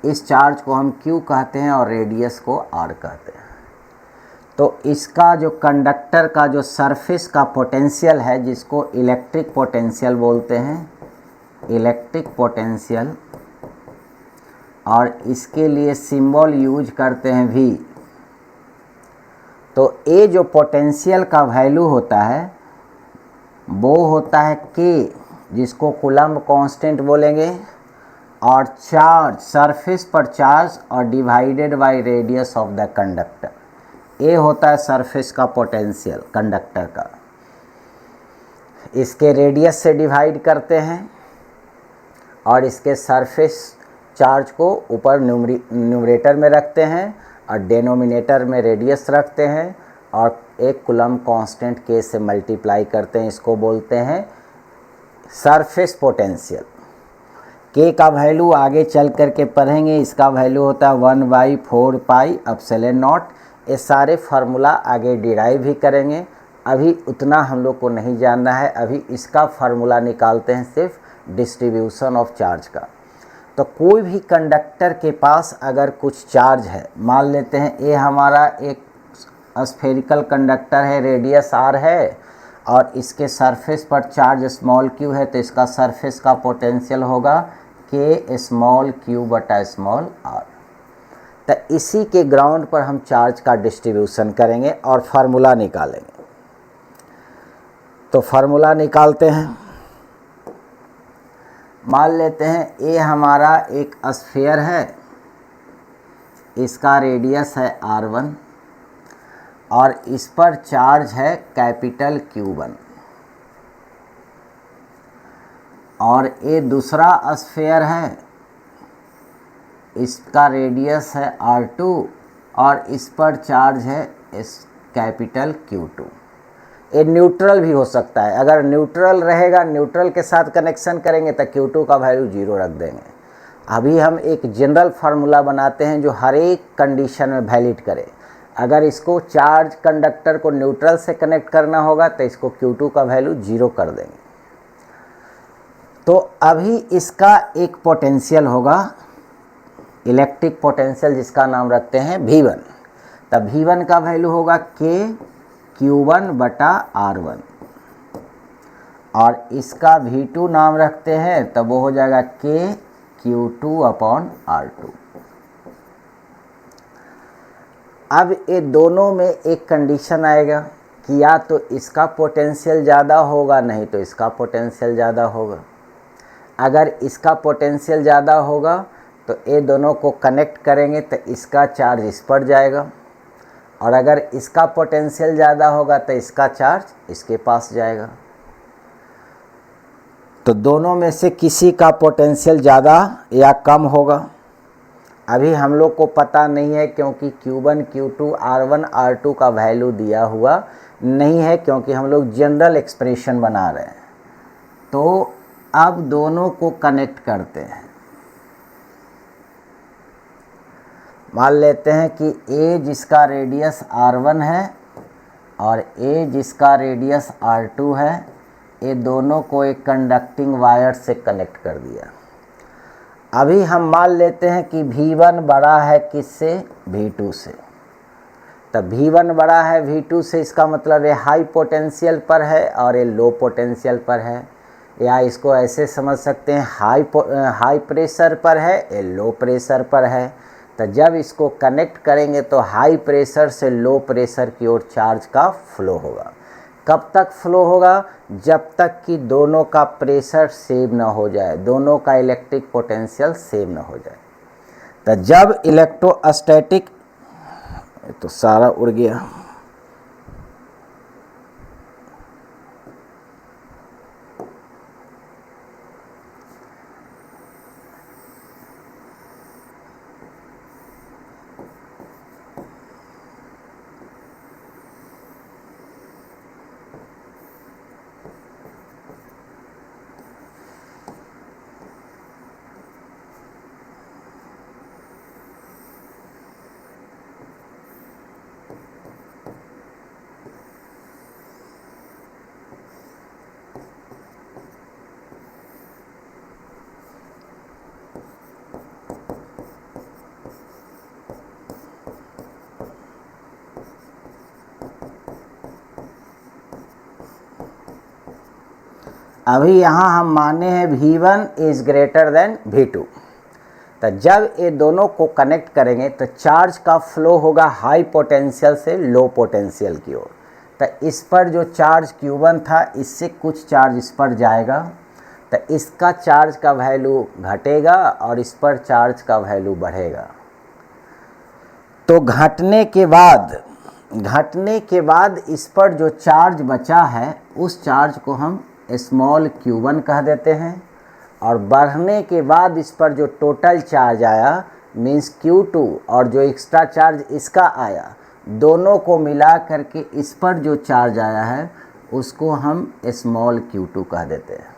इस चार्ज को हम Q कहते हैं और रेडियस को R कहते हैं। तो इसका जो कंडक्टर का जो सरफेस का पोटेंशियल है, जिसको इलेक्ट्रिक पोटेंशियल बोलते हैं, इलेक्ट्रिक पोटेंशियल, और इसके लिए सिंबल यूज करते हैं V। तो ये जो पोटेंशियल का वैल्यू होता है वो होता है K, जिसको कूलम्ब कांस्टेंट बोलेंगे, और चार्ज, सरफेस पर चार्ज और divided by radius of the conductor. ये होता है सरफेस का पोटेंशियल कंडक्टर का। इसके रेडियस से डिवाइड करते हैं और इसके सरफेस चार्ज को ऊपर न्यूमरेटर में रखते हैं और डेनोमिनेटर में रेडियस रखते हैं और एक कूलम्ब कांस्टेंट K से मल्टीप्लाई करते हैं। इसको बोलते हैं सरफेस पोटेंशियल। K का वैल्यू आगे चल कर के पढ़ेंगे, इसका वैल्यू होता है 1/4 पाई एप्सिलॉन नॉट। ये सारे फार्मूला आगे डिराइव भी करेंगे, अभी उतना हम लोग को नहीं जानना है। अभी इसका फार्मूला निकालते हैं सिर्फ डिस्ट्रीब्यूशन ऑफ चार्ज का। तो कोई भी कंडक्टर के पास अगर कुछ चार्ज है, मान लेते हैं ये हमारा एक स्फेरिकल कंडक्टर है, रेडियस R है और इसके सरफेस पर चार्ज स्मॉल q है, तो इसका सरफेस का पोटेंशियल होगा K स्मॉल q बटा स्मॉल r। तो इसी के ग्राउंड पर हम चार्ज का डिस्ट्रीब्यूशन करेंगे और फार्मूला निकालेंगे। तो फार्मूला निकालते हैं। मान लेते हैं ये हमारा एक स्फीयर है, इसका रेडियस है R1 और इस पर चार्ज है कैपिटल Q1, और ये दूसरा स्फीयर है, इसका रेडियस है R2 और इस पर चार्ज है कैपिटल Q2। ये न्यूट्रल भी हो सकता है, अगर न्यूट्रल रहेगा, न्यूट्रल के साथ कनेक्शन करेंगे तो Q2 का वैल्यू 0 रख देंगे। अभी हम एक जनरल फार्मूला बनाते हैं जो हर एक कंडीशन में वैलिड करे। अगर इसको चार्ज कंडक्टर को न्यूट्रल से कनेक्ट करना होगा तो इसको Q2 का वैल्यू 0 कर देंगे। तो अभी इसका एक पोटेंशियल होगा, इलेक्ट्रिक पोटेंशियल, जिसका नाम रखते हैं V1। तब V1 का वैल्यू होगा K Q1 बटा R1 और इसका V2 नाम रखते हैं, तब वो हो जाएगा K Q2 अपॉन R2। अब ये दोनों में एक कंडीशन आएगा कि या तो इसका पोटेंशियल ज़्यादा होगा, नहीं तो इसका पोटेंशियल ज़्यादा होगा। अगर इसका पोटेंशियल ज़्यादा होगा तो ये दोनों को कनेक्ट करेंगे तो इसका चार्ज इस पर जाएगा, और अगर इसका पोटेंशियल ज़्यादा होगा तो इसका चार्ज इसके पास जाएगा। तो दोनों में से किसी का पोटेंशियल ज़्यादा या कम होगा, अभी हम लोग को पता नहीं है, क्योंकि Q1 Q2 R1 R2 का वैल्यू दिया हुआ नहीं है, क्योंकि हम लोग जनरल एक्सप्रेशन बना रहे हैं। तो अब दोनों को कनेक्ट करते हैं। मान लेते हैं कि A जिसका रेडियस R1 है और A जिसका रेडियस R2 है, ये दोनों को एक कंडक्टिंग वायर से कनेक्ट कर दिया। अभी हम मान लेते हैं कि V1 बड़ा है किससे, V2 से। तब V1 बड़ा है V2 से, इसका मतलब ये हाई पोटेंशियल पर है और ये लो पोटेंशियल पर है। या इसको ऐसे समझ सकते हैं हाई प्रेशर पर है या लो प्रेशर पर है। तो जब इसको कनेक्ट करेंगे तो हाई प्रेशर से लो प्रेशर की ओर चार्ज का फ्लो होगा। कब तक फ्लो होगा? जब तक कि दोनों का प्रेशर सेम ना हो जाए, दोनों का इलेक्ट्रिक पोटेंशियल सेम ना हो जाए। तो जब इलेक्ट्रोस्टैटिक, तो सारा उड़ गया। अभी यहाँ हम माने हैं V1 is greater than V2। तो जब ये दोनों को कनेक्ट करेंगे तो चार्ज का फ्लो होगा हाई पोटेंशियल से लो पोटेंशियल की ओर। तो इस पर जो चार्ज Q1 था, इससे कुछ चार्ज इस पर जाएगा, तो इसका चार्ज का वैल्यू घटेगा और इस पर चार्ज का वैल्यू बढ़ेगा। तो घटने के बाद इस पर जो चार्ज बचा है उस चार्ज को हम स्मॉल Q1 कह देते हैं, और बढ़ने के बाद इस पर जो टोटल चार्ज आया मीन्स Q2 और जो एक्स्ट्रा चार्ज इसका आया, दोनों को मिला करके इस पर जो चार्ज आया है उसको हम स्मॉल Q2 कह देते हैं।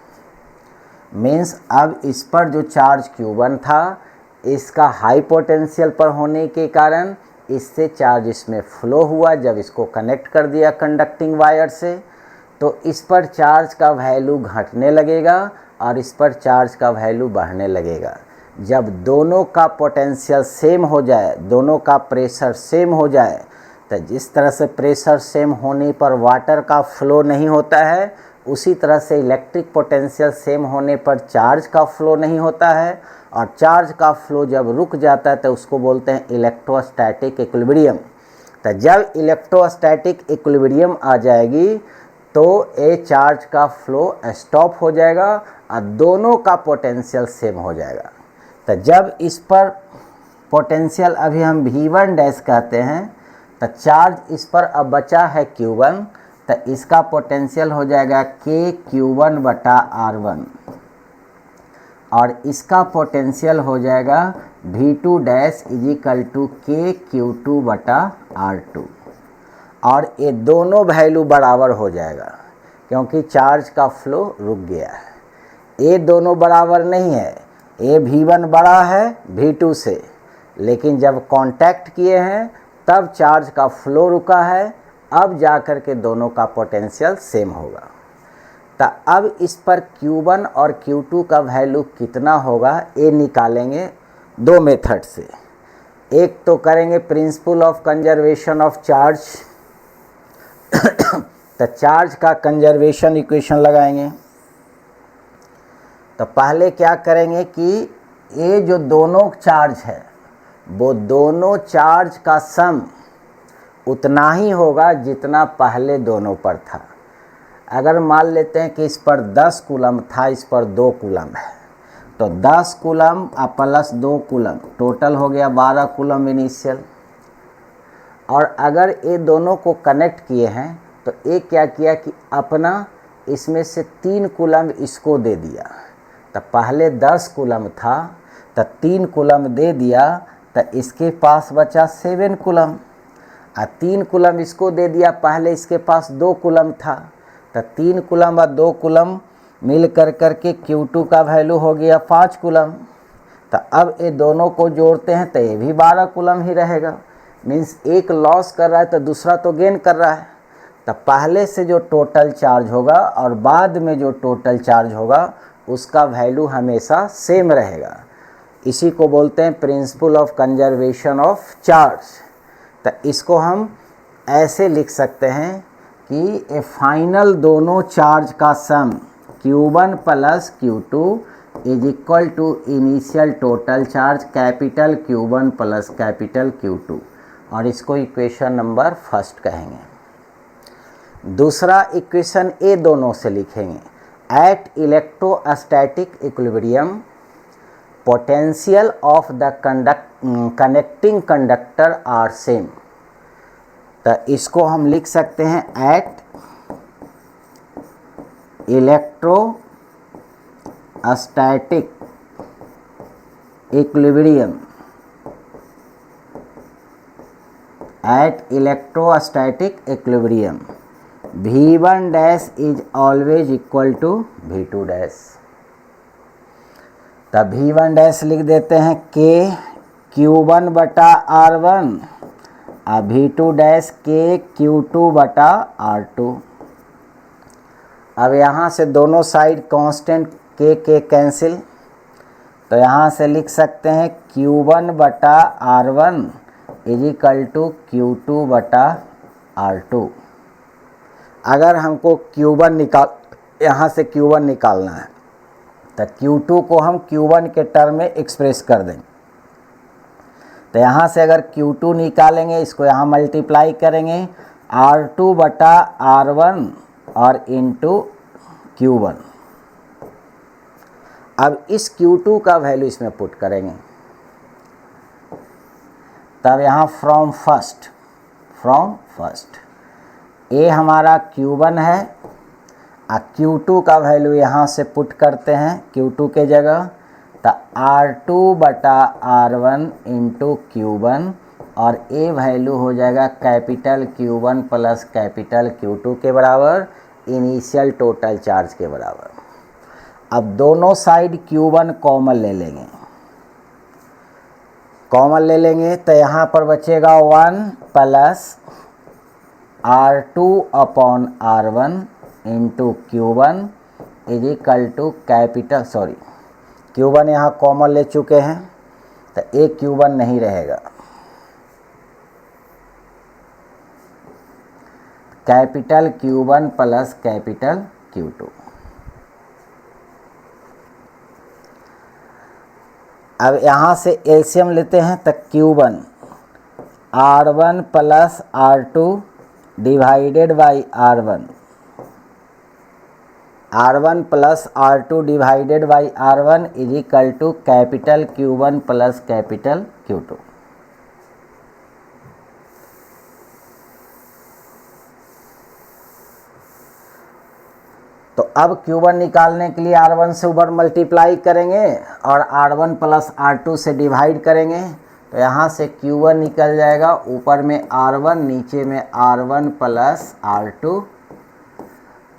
मीन्स अब इस पर जो चार्ज Q1 था, इसका हाई पोटेंशियल पर होने के कारण इससे चार्ज इसमें फ्लो हुआ। जब इसको कनेक्ट कर दिया कंडक्टिंग वायर से, तो इस पर चार्ज का वैल्यू घटने लगेगा और इस पर चार्ज का वैल्यू बढ़ने लगेगा। जब दोनों का पोटेंशियल सेम हो जाए, दोनों का प्रेशर सेम हो जाए, तो जिस तरह से प्रेशर सेम होने पर वाटर का फ्लो नहीं होता है, उसी तरह से इलेक्ट्रिक पोटेंशियल सेम होने पर चार्ज का फ्लो नहीं होता है। और चार्ज का फ्लो जब रुक जाता है तो उसको बोलते हैं इलेक्ट्रोस्टैटिक इक्विलिब्रियम। तो जब इलेक्ट्रोस्टैटिक इक्विलिब्रियम आ जाएगी तो ये चार्ज का फ्लो स्टॉप हो जाएगा और दोनों का पोटेंशियल सेम हो जाएगा। तो जब इस पर पोटेंशियल अभी हम V1 डैश कहते हैं, तो चार्ज इस पर अब बचा है Q1, तो इसका पोटेंशियल हो जाएगा KQ1/R1 और इसका पोटेंशियल हो जाएगा V2 dash is equal to KQ2/R2। और ये दोनों वैल्यू बराबर हो जाएगा क्योंकि चार्ज का फ्लो रुक गया है। ये दोनों बराबर नहीं है, ये V1 बड़ा है V2 से, लेकिन जब कांटेक्ट किए हैं तब चार्ज का फ्लो रुका है, अब जा कर के दोनों का पोटेंशियल सेम होगा। तो अब इस पर Q1 और Q2 का वैल्यू कितना होगा ये निकालेंगे दो मेथड से। एक तो करेंगे principle of conservation of charge, तो चार्ज का कंजर्वेशन इक्वेशन लगाएंगे। तो पहले क्या करेंगे कि ये जो दोनों चार्ज है वो दोनों चार्ज का सम उतना ही होगा जितना पहले दोनों पर था। अगर मान लेते हैं कि इस पर 10 कूलम था, इस पर 2 कूलम है, तो 10 कूलम प्लस 2 कूलम टोटल हो गया 12 कूलम इनिशियल। और अगर ये दोनों को कनेक्ट किए हैं तो एक क्या किया कि अपना इसमें से 3 कूलम इसको दे दिया। तो पहले 10 कूलम था तो 3 कूलम दे दिया, तो इसके पास बचा 7 कूलम। 3 कूलम इसको दे दिया, पहले इसके पास 2 कूलम था, तो 3 कूलम और 2 कूलम मिल कर के Q2 का वैल्यू हो गया 5 कूलम। तो अब ये दोनों को जोड़ते हैं तो ये भी 12 कूलम ही रहेगा। मीन्स एक लॉस कर रहा है तो दूसरा तो गेन कर रहा है। तो पहले से जो टोटल चार्ज होगा और बाद में जो टोटल चार्ज होगा उसका वैल्यू हमेशा सेम रहेगा। इसी को बोलते हैं principle of conservation of charge. तो इसको हम ऐसे लिख सकते हैं कि ए फाइनल दोनों चार्ज का sum Q1 plus Q2 is equal to initial total charge capital Q1 plus capital Q2, और इसको इक्वेशन नंबर फर्स्ट कहेंगे। दूसरा इक्वेशन ए दोनों से लिखेंगे, at electrostatic equilibrium potential of the connecting conductor are same. तो इसको हम लिख सकते हैं at electrostatic equilibrium, at electrostatic equilibrium V1 dash is always equal to V2 dash. तब V1 डैश लिख देते हैं K Q1 बटा R1 और V2 डैश K Q2 बटा R2। अब यहाँ से दोनों साइड कांस्टेंट K कैंसिल, तो यहाँ से लिख सकते हैं Q1 बटा R1 is equal to Q2 बटा R2। अगर हमको यहाँ से Q1 निकालना है तो Q2 को हम Q1 के टर्म में एक्सप्रेस कर देंगे। तो यहाँ से अगर Q2 निकालेंगे, इसको यहाँ मल्टीप्लाई करेंगे R2 बटा R1 और इंटू Q1। अब इस Q2 का वैल्यू इसमें पुट करेंगे, तब यहाँ फ्रॉम फर्स्ट ए हमारा Q1 है और Q2 का वैल्यू यहाँ से पुट करते हैं Q2 के जगह, तो R2 बटा R1 इंटू Q1 और ए वैल्यू हो जाएगा capital Q1 plus capital Q2 के बराबर, इनिशियल टोटल चार्ज के बराबर। अब दोनों साइड Q1 कॉमन ले लेंगे तो यहाँ पर बचेगा 1 plus R2 upon R1 into Q1 is equal to capital, Q1 यहाँ कॉमन ले चुके हैं तो एक Q1 नहीं रहेगा, capital Q1 plus capital Q2। अब यहाँ से एलसीएम लेते हैं तो Q1 R1 plus R2 divided by R1 plus R2 divided by R1 is equal to capital Q1 plus capital Q2। तो अब Q1 निकालने के लिए R1 से ऊपर मल्टीप्लाई करेंगे और R1 प्लस R2 से डिवाइड करेंगे, तो यहाँ से Q1 निकल जाएगा, ऊपर में R1 नीचे में R1 प्लस R2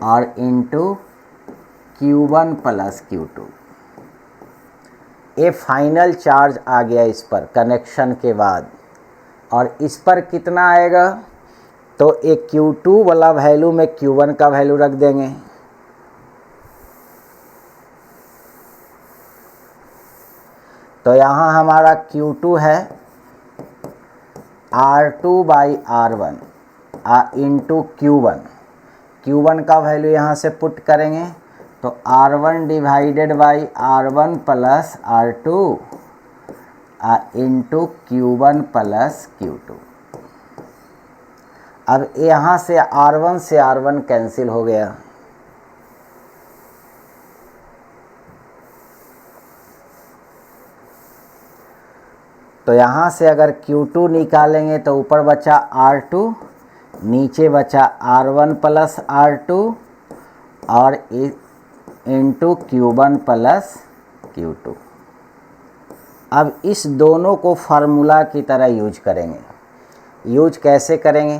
और इंटू Q1 प्लस Q2। ये फाइनल चार्ज आ गया इस पर कनेक्शन के बाद, और इस पर कितना आएगा, तो एक Q2 वाला वैल्यू में Q1 का वैल्यू रख देंगे, तो यहाँ हमारा Q2 है R2 by R1 into Q1 का वैल्यू यहाँ से पुट करेंगे, तो R1 divided by R1 plus R2 into Q1 plus Q2। अब यहाँ से R1 कैंसिल हो गया, तो यहाँ से अगर Q2 निकालेंगे तो ऊपर बचा R2, नीचे बचा R1 प्लस R2 और इंटू Q1 प्लस Q2। अब इस दोनों को फार्मूला की तरह यूज करेंगे। यूज कैसे करेंगे,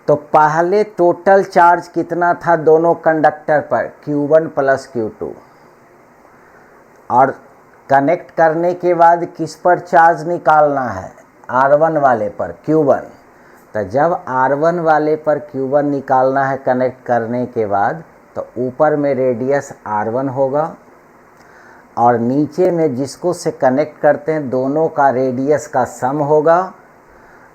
तो पहले टोटल चार्ज कितना था दोनों कंडक्टर पर, Q1 प्लस Q2, और कनेक्ट करने के बाद किस पर चार्ज निकालना है, R1 वाले पर Q1। तो जब R1 वाले पर Q1 निकालना है कनेक्ट करने के बाद, तो ऊपर में रेडियस R1 होगा और नीचे में जिसको से कनेक्ट करते हैं दोनों का रेडियस का सम होगा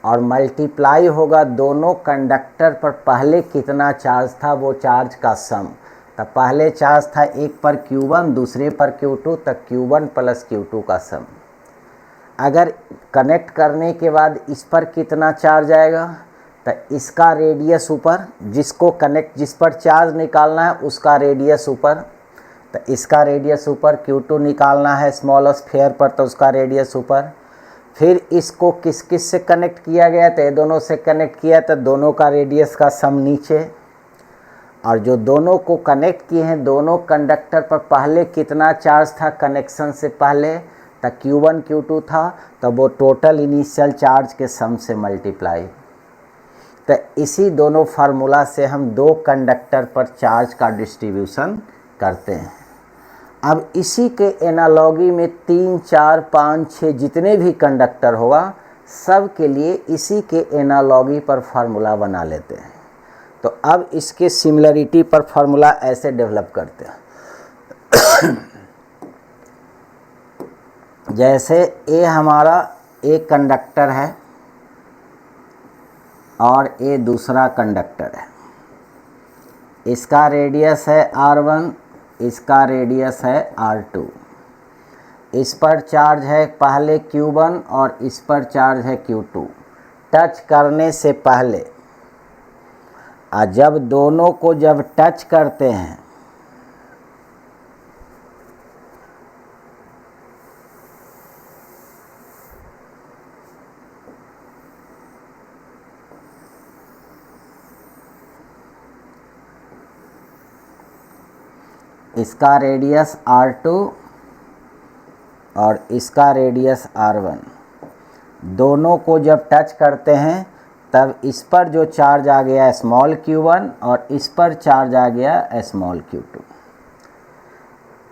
और मल्टीप्लाई होगा दोनों कंडक्टर पर पहले कितना चार्ज था वो चार्ज का सम। तो तो पहले चार्ज था एक पर Q1, दूसरे पर Q2, तो Q1 प्लस Q2 का सम। अगर कनेक्ट करने के बाद इस पर कितना चार्ज आएगा, तो इसका रेडियस ऊपर, जिस पर चार्ज निकालना है उसका रेडियस ऊपर, तो इसका रेडियस ऊपर, Q2 निकालना है स्मॉल स्फीयर पर तो उसका रेडियस ऊपर। फिर इसको किस किस से कनेक्ट किया गया, तो ये दोनों से कनेक्ट किया तो दोनों का रेडियस का सम नीचे। और जो दोनों को कनेक्ट किए हैं, दोनों कंडक्टर पर पहले कितना चार्ज था कनेक्शन से पहले, तो Q1 Q2 था, तो वो टोटल इनिशियल चार्ज के सम से मल्टीप्लाई। तो इसी दोनों फार्मूला से हम दो कंडक्टर पर चार्ज का डिस्ट्रीब्यूशन करते हैं। अब इसी के एनालॉगी में 3, 4, 5, 6 जितने भी कंडक्टर होगा सब के लिए इसी के एनालॉगी पर फार्मूला बना लेते हैं। तो अब इसके सिमिलरिटी पर फार्मूला ऐसे डेवलप करते हैं। जैसे ये हमारा एक कंडक्टर है और ये दूसरा कंडक्टर है, इसका रेडियस है R1, इसका रेडियस है R2। इस पर चार्ज है पहले Q1 और इस पर चार्ज है Q2। टच करने से पहले जब दोनों को जब टच करते हैं इसका रेडियस R2 और इसका रेडियस R1, दोनों को जब टच करते हैं तब इस पर जो चार्ज आ गया स्मॉल Q1 और इस पर चार्ज आ गया स्मॉल Q2।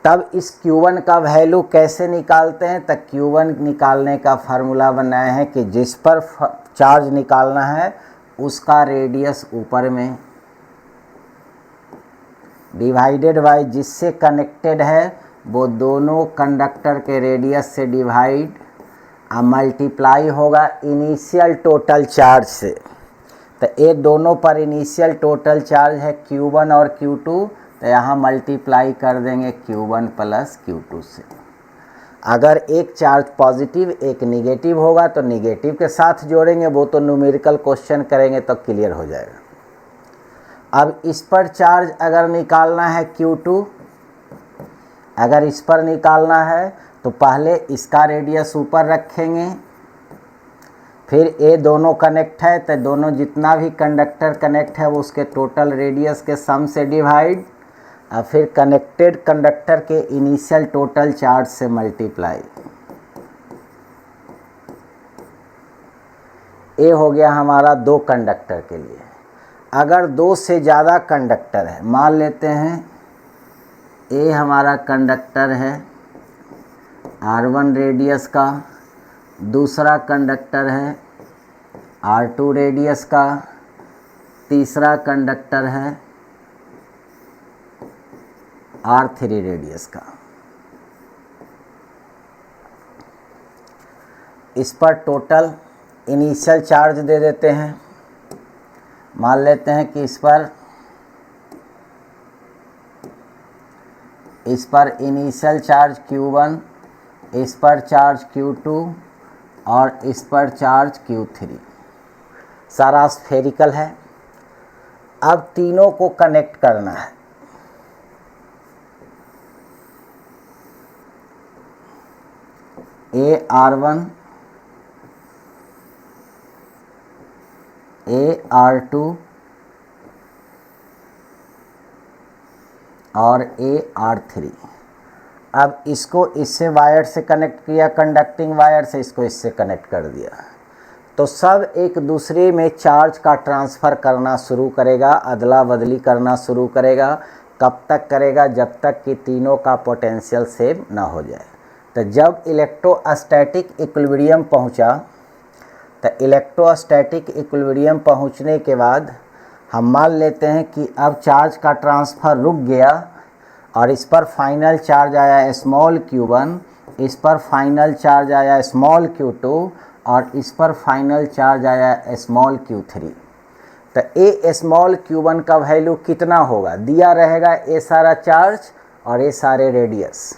तब इस Q1 का वैल्यू कैसे निकालते हैं, तो Q1 निकालने का फार्मूला बनाया है कि जिस पर चार्ज निकालना है उसका रेडियस ऊपर में डिवाइडेड बाय जिससे कनेक्टेड है वो दोनों कंडक्टर के रेडियस से डिवाइड मल्टीप्लाई होगा इनिशियल टोटल चार्ज से। तो ये दोनों पर इनिशियल टोटल चार्ज है Q1 और Q2, तो यहाँ मल्टीप्लाई कर देंगे Q1 प्लस Q2 से। अगर एक चार्ज पॉजिटिव एक निगेटिव होगा तो निगेटिव के साथ जोड़ेंगे, वो तो न्यूमेरिकल क्वेश्चन करेंगे तो क्लियर हो जाएगा। अब इस पर चार्ज अगर निकालना है Q2, अगर इस पर निकालना है तो पहले इसका रेडियस ऊपर रखेंगे, फिर ये दोनों कनेक्ट है तो दोनों जितना भी कंडक्टर कनेक्ट है वो उसके टोटल रेडियस के सम से डिवाइड, और फिर कनेक्टेड कंडक्टर के इनिशियल टोटल चार्ज से मल्टीप्लाई। ये हो गया हमारा दो कंडक्टर के लिए। अगर दो से ज़्यादा कंडक्टर है, मान लेते हैं ये हमारा कंडक्टर है R1 रेडियस का, दूसरा कंडक्टर है R2 रेडियस का, तीसरा कंडक्टर है R3 रेडियस का। इस पर टोटल इनिशियल चार्ज दे देते हैं। मान लेते हैं कि इस पर इनिशियल चार्ज Q1, इस पर चार्ज Q2 और इस पर चार्ज Q3, सारा स्फेरिकल है। अब तीनों को कनेक्ट करना है। ए R1, ए R2 और ए R3। अब इसको इससे वायर से कनेक्ट किया, कंडक्टिंग वायर से, इसको इससे कनेक्ट कर दिया, तो सब एक दूसरे में चार्ज का ट्रांसफ़र करना शुरू करेगा, अदला बदली करना शुरू करेगा। कब तक करेगा, जब तक कि तीनों का पोटेंशियल सेम ना हो जाए। तो जब इलेक्ट्रोस्टैटिक इक्विलिब्रियम पहुंचा, तो इलेक्ट्रोस्टैटिक इक्विलिब्रियम पहुंचने के बाद हम मान लेते हैं कि अब चार्ज का ट्रांसफ़र रुक गया और इस पर फाइनल चार्ज आया स्मॉल Q1, इस पर फाइनल चार्ज आया स्मॉल Q2 और इस पर फाइनल चार्ज आया स्मॉल Q3। तो ए स्मॉल q1 का वैल्यू कितना होगा, दिया रहेगा ए सारा चार्ज और ये सारे रेडियस।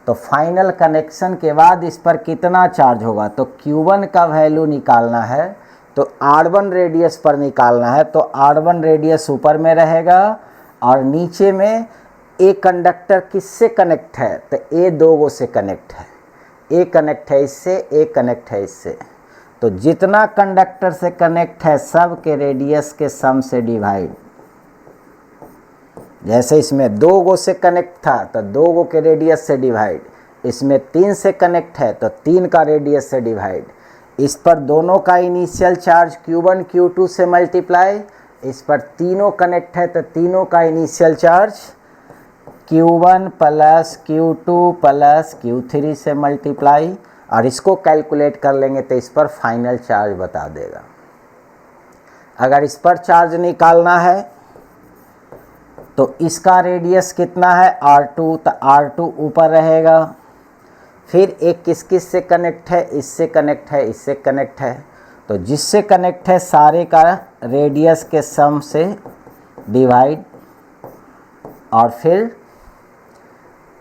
तो फाइनल कनेक्शन के बाद इस पर कितना चार्ज होगा, तो q1 का वैल्यू निकालना है तो r1 रेडियस पर निकालना है। तो r1 रेडियस ऊपर में रहेगा और नीचे में ए कंडक्टर किससे कनेक्ट है, तो ए दो गो से कनेक्ट है, ए कनेक्ट है इससे, ए कनेक्ट है इससे। तो जितना कंडक्टर से कनेक्ट है सब के रेडियस के सम से डिवाइड। जैसे इसमें दो गो से कनेक्ट था तो दो गो के रेडियस से डिवाइड, इसमें 3 से कनेक्ट है तो 3 का रेडियस से डिवाइड। इस पर दोनों का इनिशियल चार्ज q1 q2 से मल्टीप्लाई, इस पर तीनों कनेक्ट है तो तीनों का initial charge q1 plus q2 plus q3 से मल्टीप्लाई, और इसको कैलकुलेट कर लेंगे तो इस पर फाइनल चार्ज बता देगा। अगर इस पर चार्ज निकालना है तो इसका रेडियस कितना है r2, तो r2 ऊपर रहेगा। फिर एक किस किस से कनेक्ट है, इससे कनेक्ट है, इससे कनेक्ट है, तो जिससे कनेक्ट है सारे का रेडियस के सम से डिवाइड, और फिर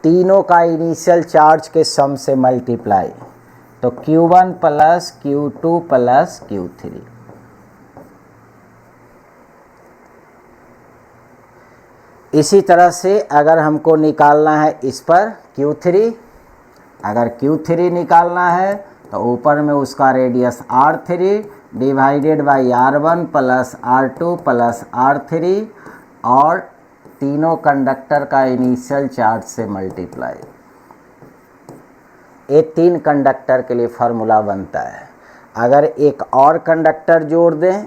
तीनों का इनिशियल चार्ज के सम से मल्टीप्लाई। तो q1 plus q2 plus q3। इसी तरह से अगर हमको निकालना है इस पर q3, अगर q3 निकालना है तो ऊपर में उसका radius r3 divided by r1 plus r2 plus r3 और तीनों कंडक्टर का इनिशियल चार्ज से मल्टीप्लाई। ये 3 कंडक्टर के लिए फार्मूला बनता है। अगर एक और कंडक्टर जोड़ दें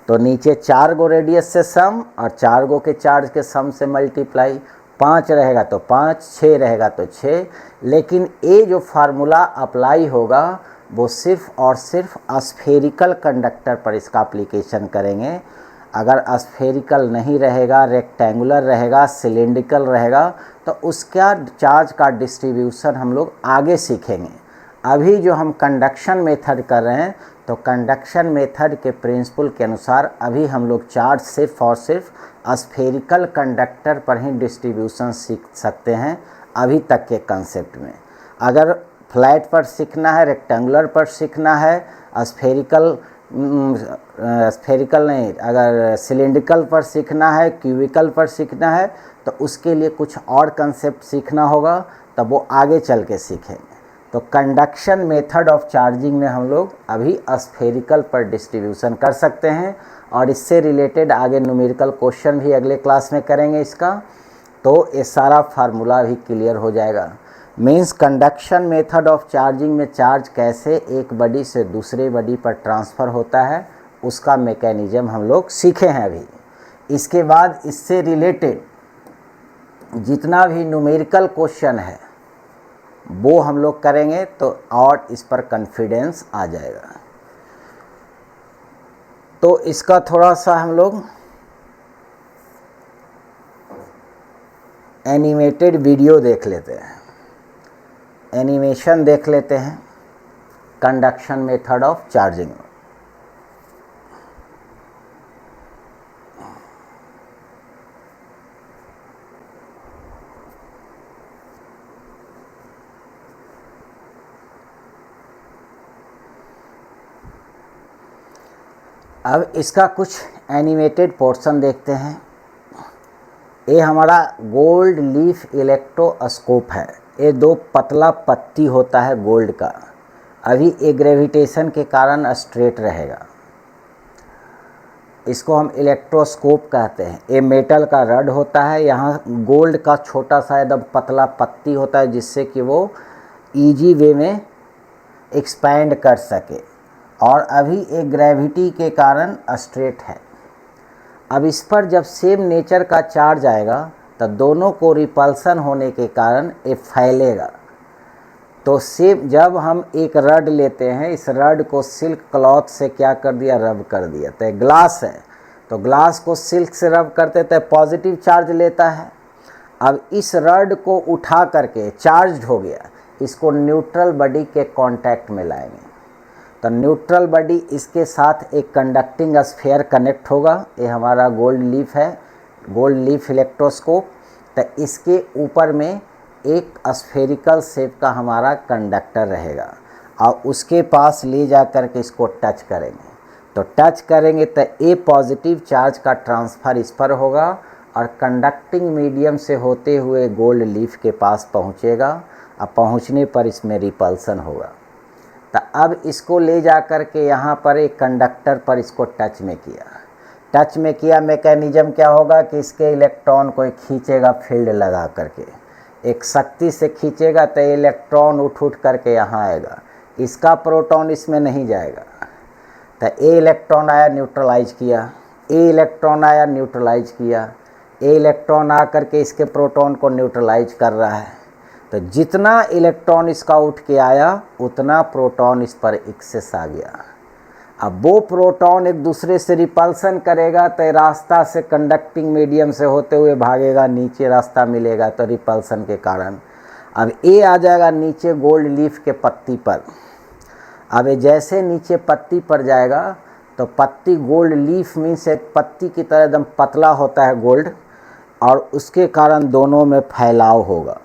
तो नीचे 4 गो रेडियस से सम और 4 गो के चार्ज के सम से मल्टीप्लाई। 5 रहेगा तो 5, 6 रहेगा तो 6। लेकिन ये जो फार्मूला अप्लाई होगा वो सिर्फ और सिर्फ स्फेरिकल कंडक्टर पर इसका एप्लीकेशन करेंगे। अगर स्फेरिकल नहीं रहेगा, रेक्टेंगुलर रहेगा, सिलिंड्रिकल रहेगा, तो उसका चार्ज का डिस्ट्रीब्यूशन हम लोग आगे सीखेंगे। अभी जो हम कंडक्शन मेथड कर रहे हैं तो कंडक्शन मेथड के प्रिंसिपल के अनुसार अभी हम लोग चार्ज सिर्फ और सिर्फ स्फेरिकल कंडक्टर पर ही डिस्ट्रीब्यूशन सीख सकते हैं अभी तक के कंसेप्ट में। अगर फ्लैट पर सीखना है, रेक्टेंगुलर पर सीखना है, स्फेरिकल नहीं, अगर सिलिंड्रिकल पर सीखना है, क्यूबिकल पर सीखना है, तो उसके लिए कुछ और कंसेप्ट सीखना होगा, तब वो आगे चल के सीखेंगे। तो कंडक्शन मेथड ऑफ चार्जिंग में हम लोग अभी स्फेरिकल पर डिस्ट्रीब्यूशन कर सकते हैं और इससे रिलेटेड आगे न्यूमेरिकल क्वेश्चन भी अगले क्लास में करेंगे इसका, तो ये सारा फार्मूला भी क्लियर हो जाएगा। Means conduction method of charging में चार्ज कैसे एक बॉडी से दूसरे बॉडी पर ट्रांसफ़र होता है उसका मैकेनिज्म हम लोग सीखे हैं अभी। इसके बाद इससे रिलेटेड जितना भी न्यूमेरिकल क्वेश्चन है वो हम लोग करेंगे तो और इस पर कॉन्फिडेंस आ जाएगा। तो इसका थोड़ा सा हम लोग एनिमेटेड वीडियो देख लेते हैं, एनिमेशन देख लेते हैं कंडक्शन मेथड ऑफ चार्जिंग। अब इसका कुछ एनिमेटेड पोर्शन देखते हैं। ये हमारा गोल्ड लीफ इलेक्ट्रोस्कोप है। ये 2 पतला पत्ती होता है गोल्ड का। अभी ये ग्रेविटेशन के कारण स्ट्रेट रहेगा, इसको हम इलेक्ट्रोस्कोप कहते हैं। ये मेटल का रड होता है, यहाँ गोल्ड का छोटा सा एकदम पतला पत्ती होता है जिससे कि वो इजी वे में एक्सपैंड कर सके, और अभी ये ग्रेविटी के कारण स्ट्रेट है। अब इस पर जब सेम नेचर का चार्ज आएगा तो दोनों को रिपल्सन होने के कारण ये फैलेगा। तो सेम जब हम एक रड लेते हैं, इस रड को सिल्क क्लॉथ से क्या कर दिया, रब कर दिया। तो ग्लास है तो ग्लास को सिल्क से रब करते तो पॉजिटिव चार्ज लेता है। अब इस रड को उठा करके चार्ज हो गया, इसको न्यूट्रल बॉडी के कांटेक्ट में लाएंगे। तो न्यूट्रल बॉडी इसके साथ एक कंडक्टिंग स्फीयर कनेक्ट होगा। ये हमारा गोल्ड लीफ है, गोल्ड लीफ इलेक्ट्रोस्कोप। तो इसके ऊपर में एक स्फेरिकल शेप का हमारा कंडक्टर रहेगा और उसके पास ले जा कर के इसको टच करेंगे। तो टच करेंगे तो ए पॉजिटिव चार्ज का ट्रांसफ़र इस पर होगा और कंडक्टिंग मीडियम से होते हुए गोल्ड लीफ के पास पहुंचेगा और पहुंचने पर इसमें रिपल्सन होगा। तो अब इसको ले जा कर के यहाँ पर एक कंडक्टर पर इसको टच में किया, मैकेनिज़्म क्या होगा कि इसके इलेक्ट्रॉन को खींचेगा, फील्ड लगा करके एक शक्ति से खींचेगा तो इलेक्ट्रॉन उठ करके यहाँ आएगा, इसका प्रोटॉन इसमें नहीं जाएगा। तो ए इलेक्ट्रॉन आया, न्यूट्रलाइज किया, ए इलेक्ट्रॉन आया, न्यूट्रलाइज किया, ए इलेक्ट्रॉन आ करके इसके प्रोटॉन को न्यूट्रलाइज कर रहा है। तो जितना इलेक्ट्रॉन इसका उठ के आया उतना प्रोटॉन इस पर एक्सेस आ गया। अब वो प्रोटॉन एक दूसरे से रिपल्सन करेगा तो रास्ता से कंडक्टिंग मीडियम से होते हुए भागेगा, नीचे रास्ता मिलेगा तो रिपल्सन के कारण अब ए आ जाएगा नीचे गोल्ड लीफ के पत्ती पर। अब ये जैसे नीचे पत्ती पर जाएगा तो पत्ती गोल्ड लीफ मीन्स एक पत्ती की तरह एकदम पतला होता है गोल्ड, और उसके कारण दोनों में फैलाव होगा।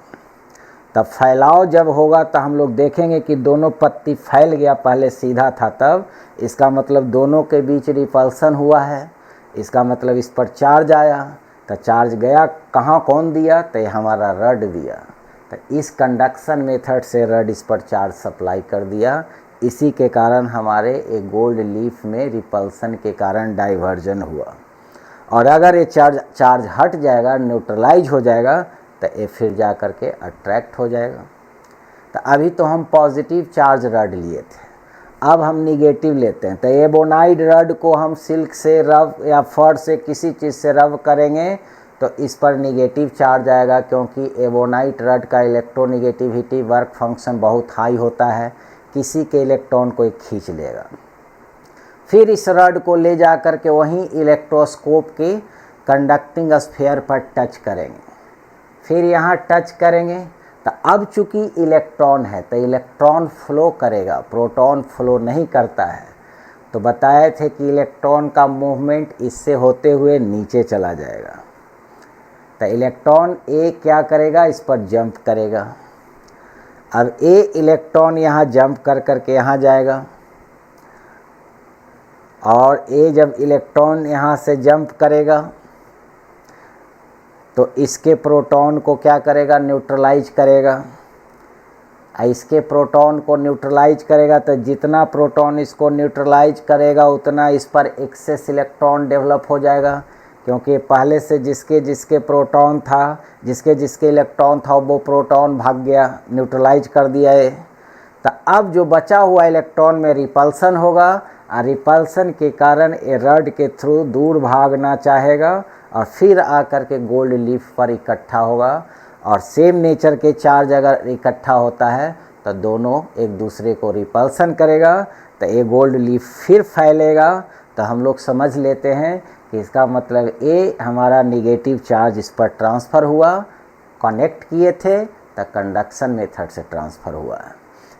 तब फैलाव जब होगा तो हम लोग देखेंगे कि दोनों पत्ती फैल गया, पहले सीधा था तब, इसका मतलब दोनों के बीच रिपल्सन हुआ है। इसका मतलब इस पर चार्ज आया, तो चार्ज गया कहाँ, कौन दिया, तो ये हमारा रड दिया। तो इस कंडक्शन मेथड से रड इस पर चार्ज सप्लाई कर दिया। इसी के कारण हमारे एक गोल्ड लीफ में रिपल्सन के कारण डाइवर्जन हुआ। और अगर ये चार्ज हट जाएगा, न्यूट्रलाइज हो जाएगा, तो ये फिर जा कर के अट्रैक्ट हो जाएगा। तो अभी तो हम पॉजिटिव चार्ज रड लिए थे, अब हम निगेटिव लेते हैं। तो एबोनाइड रड को हम सिल्क से रब या फर से किसी चीज़ से रब करेंगे तो इस पर निगेटिव चार्ज आएगा, क्योंकि एबोनाइट रड का इलेक्ट्रोनिगेटिविटी वर्क फंक्शन बहुत हाई होता है, किसी के इलेक्ट्रॉन को खींच लेगा। फिर इस रड को ले जा कर के वहीं इलेक्ट्रोस्कोप के कंडक्टिंग स्फीयर पर टच करेंगे। फिर यहाँ टच करेंगे तो अब चूँकि इलेक्ट्रॉन है तो इलेक्ट्रॉन फ्लो करेगा, प्रोटॉन फ्लो नहीं करता है। तो बताए थे कि इलेक्ट्रॉन का मूवमेंट इससे होते हुए नीचे चला जाएगा। तो इलेक्ट्रॉन ए क्या करेगा, इस पर जंप करेगा। अब ए इलेक्ट्रॉन यहाँ जंप कर के यहाँ जाएगा, और ए जब इलेक्ट्रॉन यहाँ से जंप करेगा तो इसके प्रोटॉन को क्या करेगा, न्यूट्रलाइज करेगा। इसके प्रोटॉन को न्यूट्रलाइज करेगा तो जितना प्रोटॉन इसको न्यूट्रलाइज करेगा उतना इस पर एक्सेस इलेक्ट्रॉन डेवलप हो जाएगा, क्योंकि पहले से जिसके प्रोटॉन था, जिसके इलेक्ट्रॉन था वो प्रोटॉन भाग गया, न्यूट्रलाइज कर दिया है। तो अब जो बचा हुआ इलेक्ट्रॉन में रिपल्सन होगा, और रिपल्सन के कारण ये रड के थ्रू दूर भागना चाहेगा और फिर आकर के गोल्ड लीफ पर इकट्ठा होगा। और सेम नेचर के चार्ज अगर इकट्ठा होता है तो दोनों एक दूसरे को रिपल्सन करेगा, तो ये गोल्ड लीफ फिर फैलेगा। तो हम लोग समझ लेते हैं कि इसका मतलब ए हमारा निगेटिव चार्ज इस पर ट्रांसफ़र हुआ, कनेक्ट किए थे तो कंडक्शन मेथड से ट्रांसफ़र हुआ है।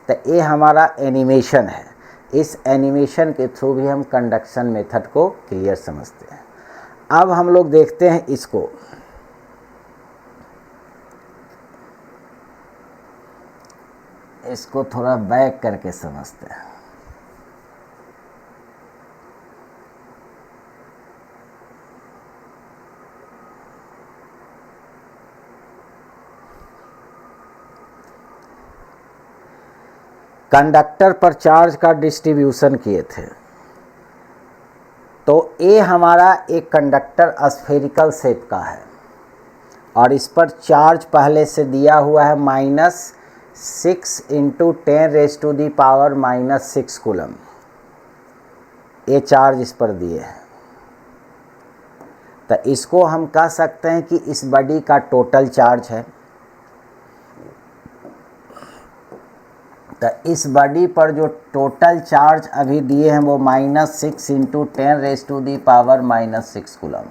तो ये हमारा एनिमेशन है, इस एनिमेशन के थ्रू भी हम कंडक्शन मेथड को क्लियर समझते हैं। अब हम लोग देखते हैं इसको थोड़ा बैक करके समझते हैं। कंडक्टर पर चार्ज का डिस्ट्रीब्यूशन किए थे। तो ए हमारा एक कंडक्टर स्फेरिकल शेप का है और इस पर चार्ज पहले से दिया हुआ है -6 × 10⁻⁻⁻6 कूलम। ये चार्ज इस पर दिए हैं। तो इसको हम कह सकते हैं कि इस बॉडी का टोटल चार्ज है। तो इस बॉडी पर जो टोटल चार्ज अभी दिए हैं वो -6 × 10⁻⁻6 कूलम,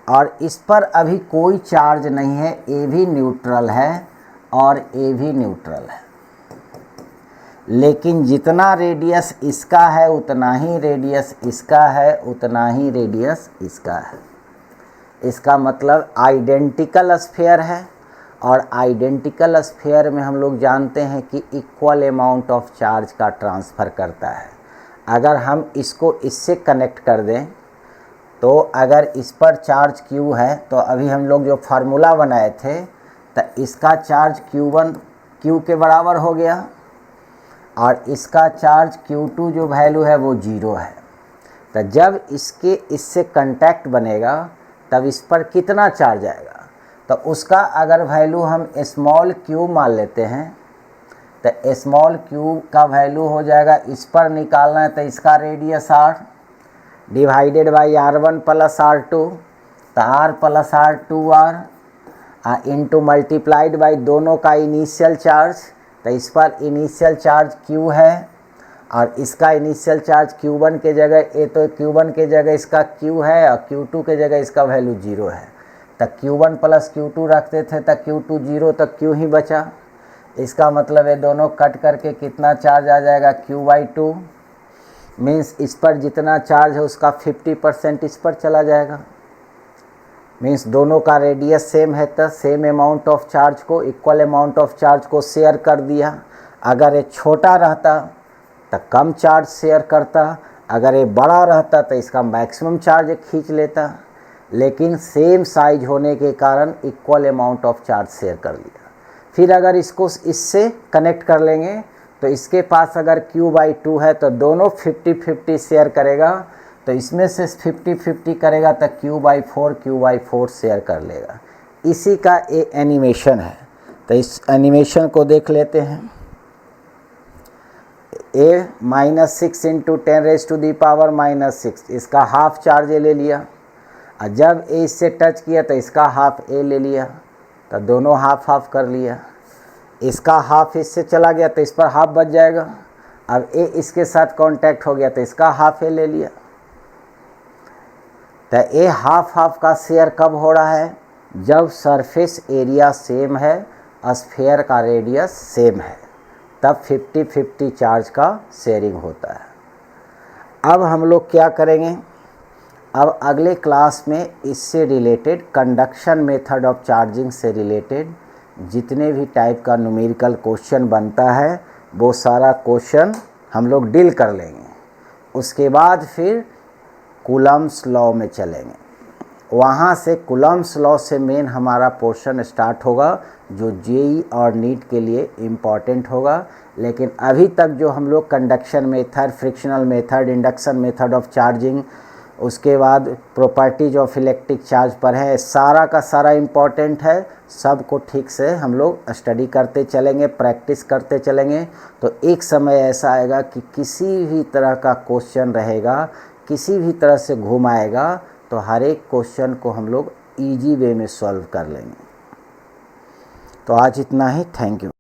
और इस पर अभी कोई चार्ज नहीं है। ए भी न्यूट्रल है और ए भी न्यूट्रल है। लेकिन जितना रेडियस इसका है उतना ही रेडियस इसका है, उतना ही रेडियस इसका है। इसका मतलब आइडेंटिकल स्फीयर है, और आइडेंटिकल स्फीयर में हम लोग जानते हैं कि इक्वल अमाउंट ऑफ चार्ज का ट्रांसफ़र करता है। अगर हम इसको इससे कनेक्ट कर दें तो अगर इस पर चार्ज Q है तो अभी हम लोग जो फार्मूला बनाए थे तो इसका चार्ज Q1 Q के बराबर हो गया, और इसका चार्ज Q2 जो वैल्यू है वो 0 है। तो जब इससे कांटेक्ट बनेगा तब इस पर कितना चार्ज आएगा, तो उसका अगर वैल्यू हम स्मॉल q मान लेते हैं तो स्मॉल q का वैल्यू हो जाएगा, इस पर निकालना है तो इसका radius r divided by r1 plus r2, तो r plus r2r into multiplied by दोनों का इनिशियल चार्ज। तो इस पर इनिशियल चार्ज q है और इसका इनिशियल चार्ज q1 के जगह तो q1 के जगह इसका q है और q2 के जगह इसका वैल्यू 0 है। तो q1 प्लस q2 रखते थे तो q2 0, तो q ही बचा। इसका मतलब ये दोनों कट करके कितना चार्ज आ जाएगा, q/2 मीन्स इस पर जितना चार्ज है उसका 50% इस पर चला जाएगा। मीन्स दोनों का रेडियस सेम है तो सेम अमाउंट ऑफ चार्ज को, इक्वल अमाउंट ऑफ चार्ज को शेयर कर दिया। अगर ये छोटा रहता तो कम चार्ज शेयर करता, अगर ये बड़ा रहता तो इसका मैक्सिमम चार्ज खींच लेता, लेकिन सेम साइज होने के कारण equal amount of charge share कर लिया। फिर अगर इसको इससे कनेक्ट कर लेंगे तो इसके पास अगर q/2 है तो दोनों 50-50 शेयर करेगा, तो इसमें से 50-50 करेगा तो q/4 शेयर कर लेगा। इसी का एक एनिमेशन है, तो इस एनिमेशन को देख लेते हैं। a-6 इंटू 10⁻⁻⁶, इसका हाफ चार्ज ले लिया, और जब a इससे टच किया तो इसका हाफ a ले लिया, तो दोनों हाफ हाफ कर लिया। इसका हाफ इससे चला गया तो इस पर हाफ बच जाएगा। अब a इसके साथ कांटेक्ट हो गया तो इसका हाफ a ले लिया। तो a हाफ हाफ का शेयर कब हो रहा है, जब सरफेस एरिया सेम है, स्फीयर का रेडियस सेम है, तब 50-50 चार्ज का शेयरिंग होता है। अब हम लोग क्या करेंगे, अब अगले क्लास में इससे related conduction method of charging से रिलेटेड जितने भी टाइप का न्यूमेरिकल क्वेश्चन बनता है वो सारा क्वेश्चन हम लोग डील कर लेंगे। उसके बाद फिर कूलम्ब्स लॉ में चलेंगे, वहाँ से कूलम्ब्स लॉ से मेन हमारा पोर्शन स्टार्ट होगा जो जेई और नीट के लिए इम्पॉर्टेंट होगा। लेकिन अभी तक जो हम लोग conduction method, frictional method, induction method of charging, उसके बाद प्रॉपर्टीज ऑफ इलेक्ट्रिक चार्ज पर है, सारा का सारा इम्पॉर्टेंट है। सबको ठीक से हम लोग स्टडी करते चलेंगे, प्रैक्टिस करते चलेंगे, तो एक समय ऐसा आएगा कि किसी भी तरह का क्वेश्चन रहेगा, किसी भी तरह से घुमाएगा तो हर एक क्वेश्चन को हम लोग इजी वे में सॉल्व कर लेंगे। तो आज इतना ही, थैंक यू।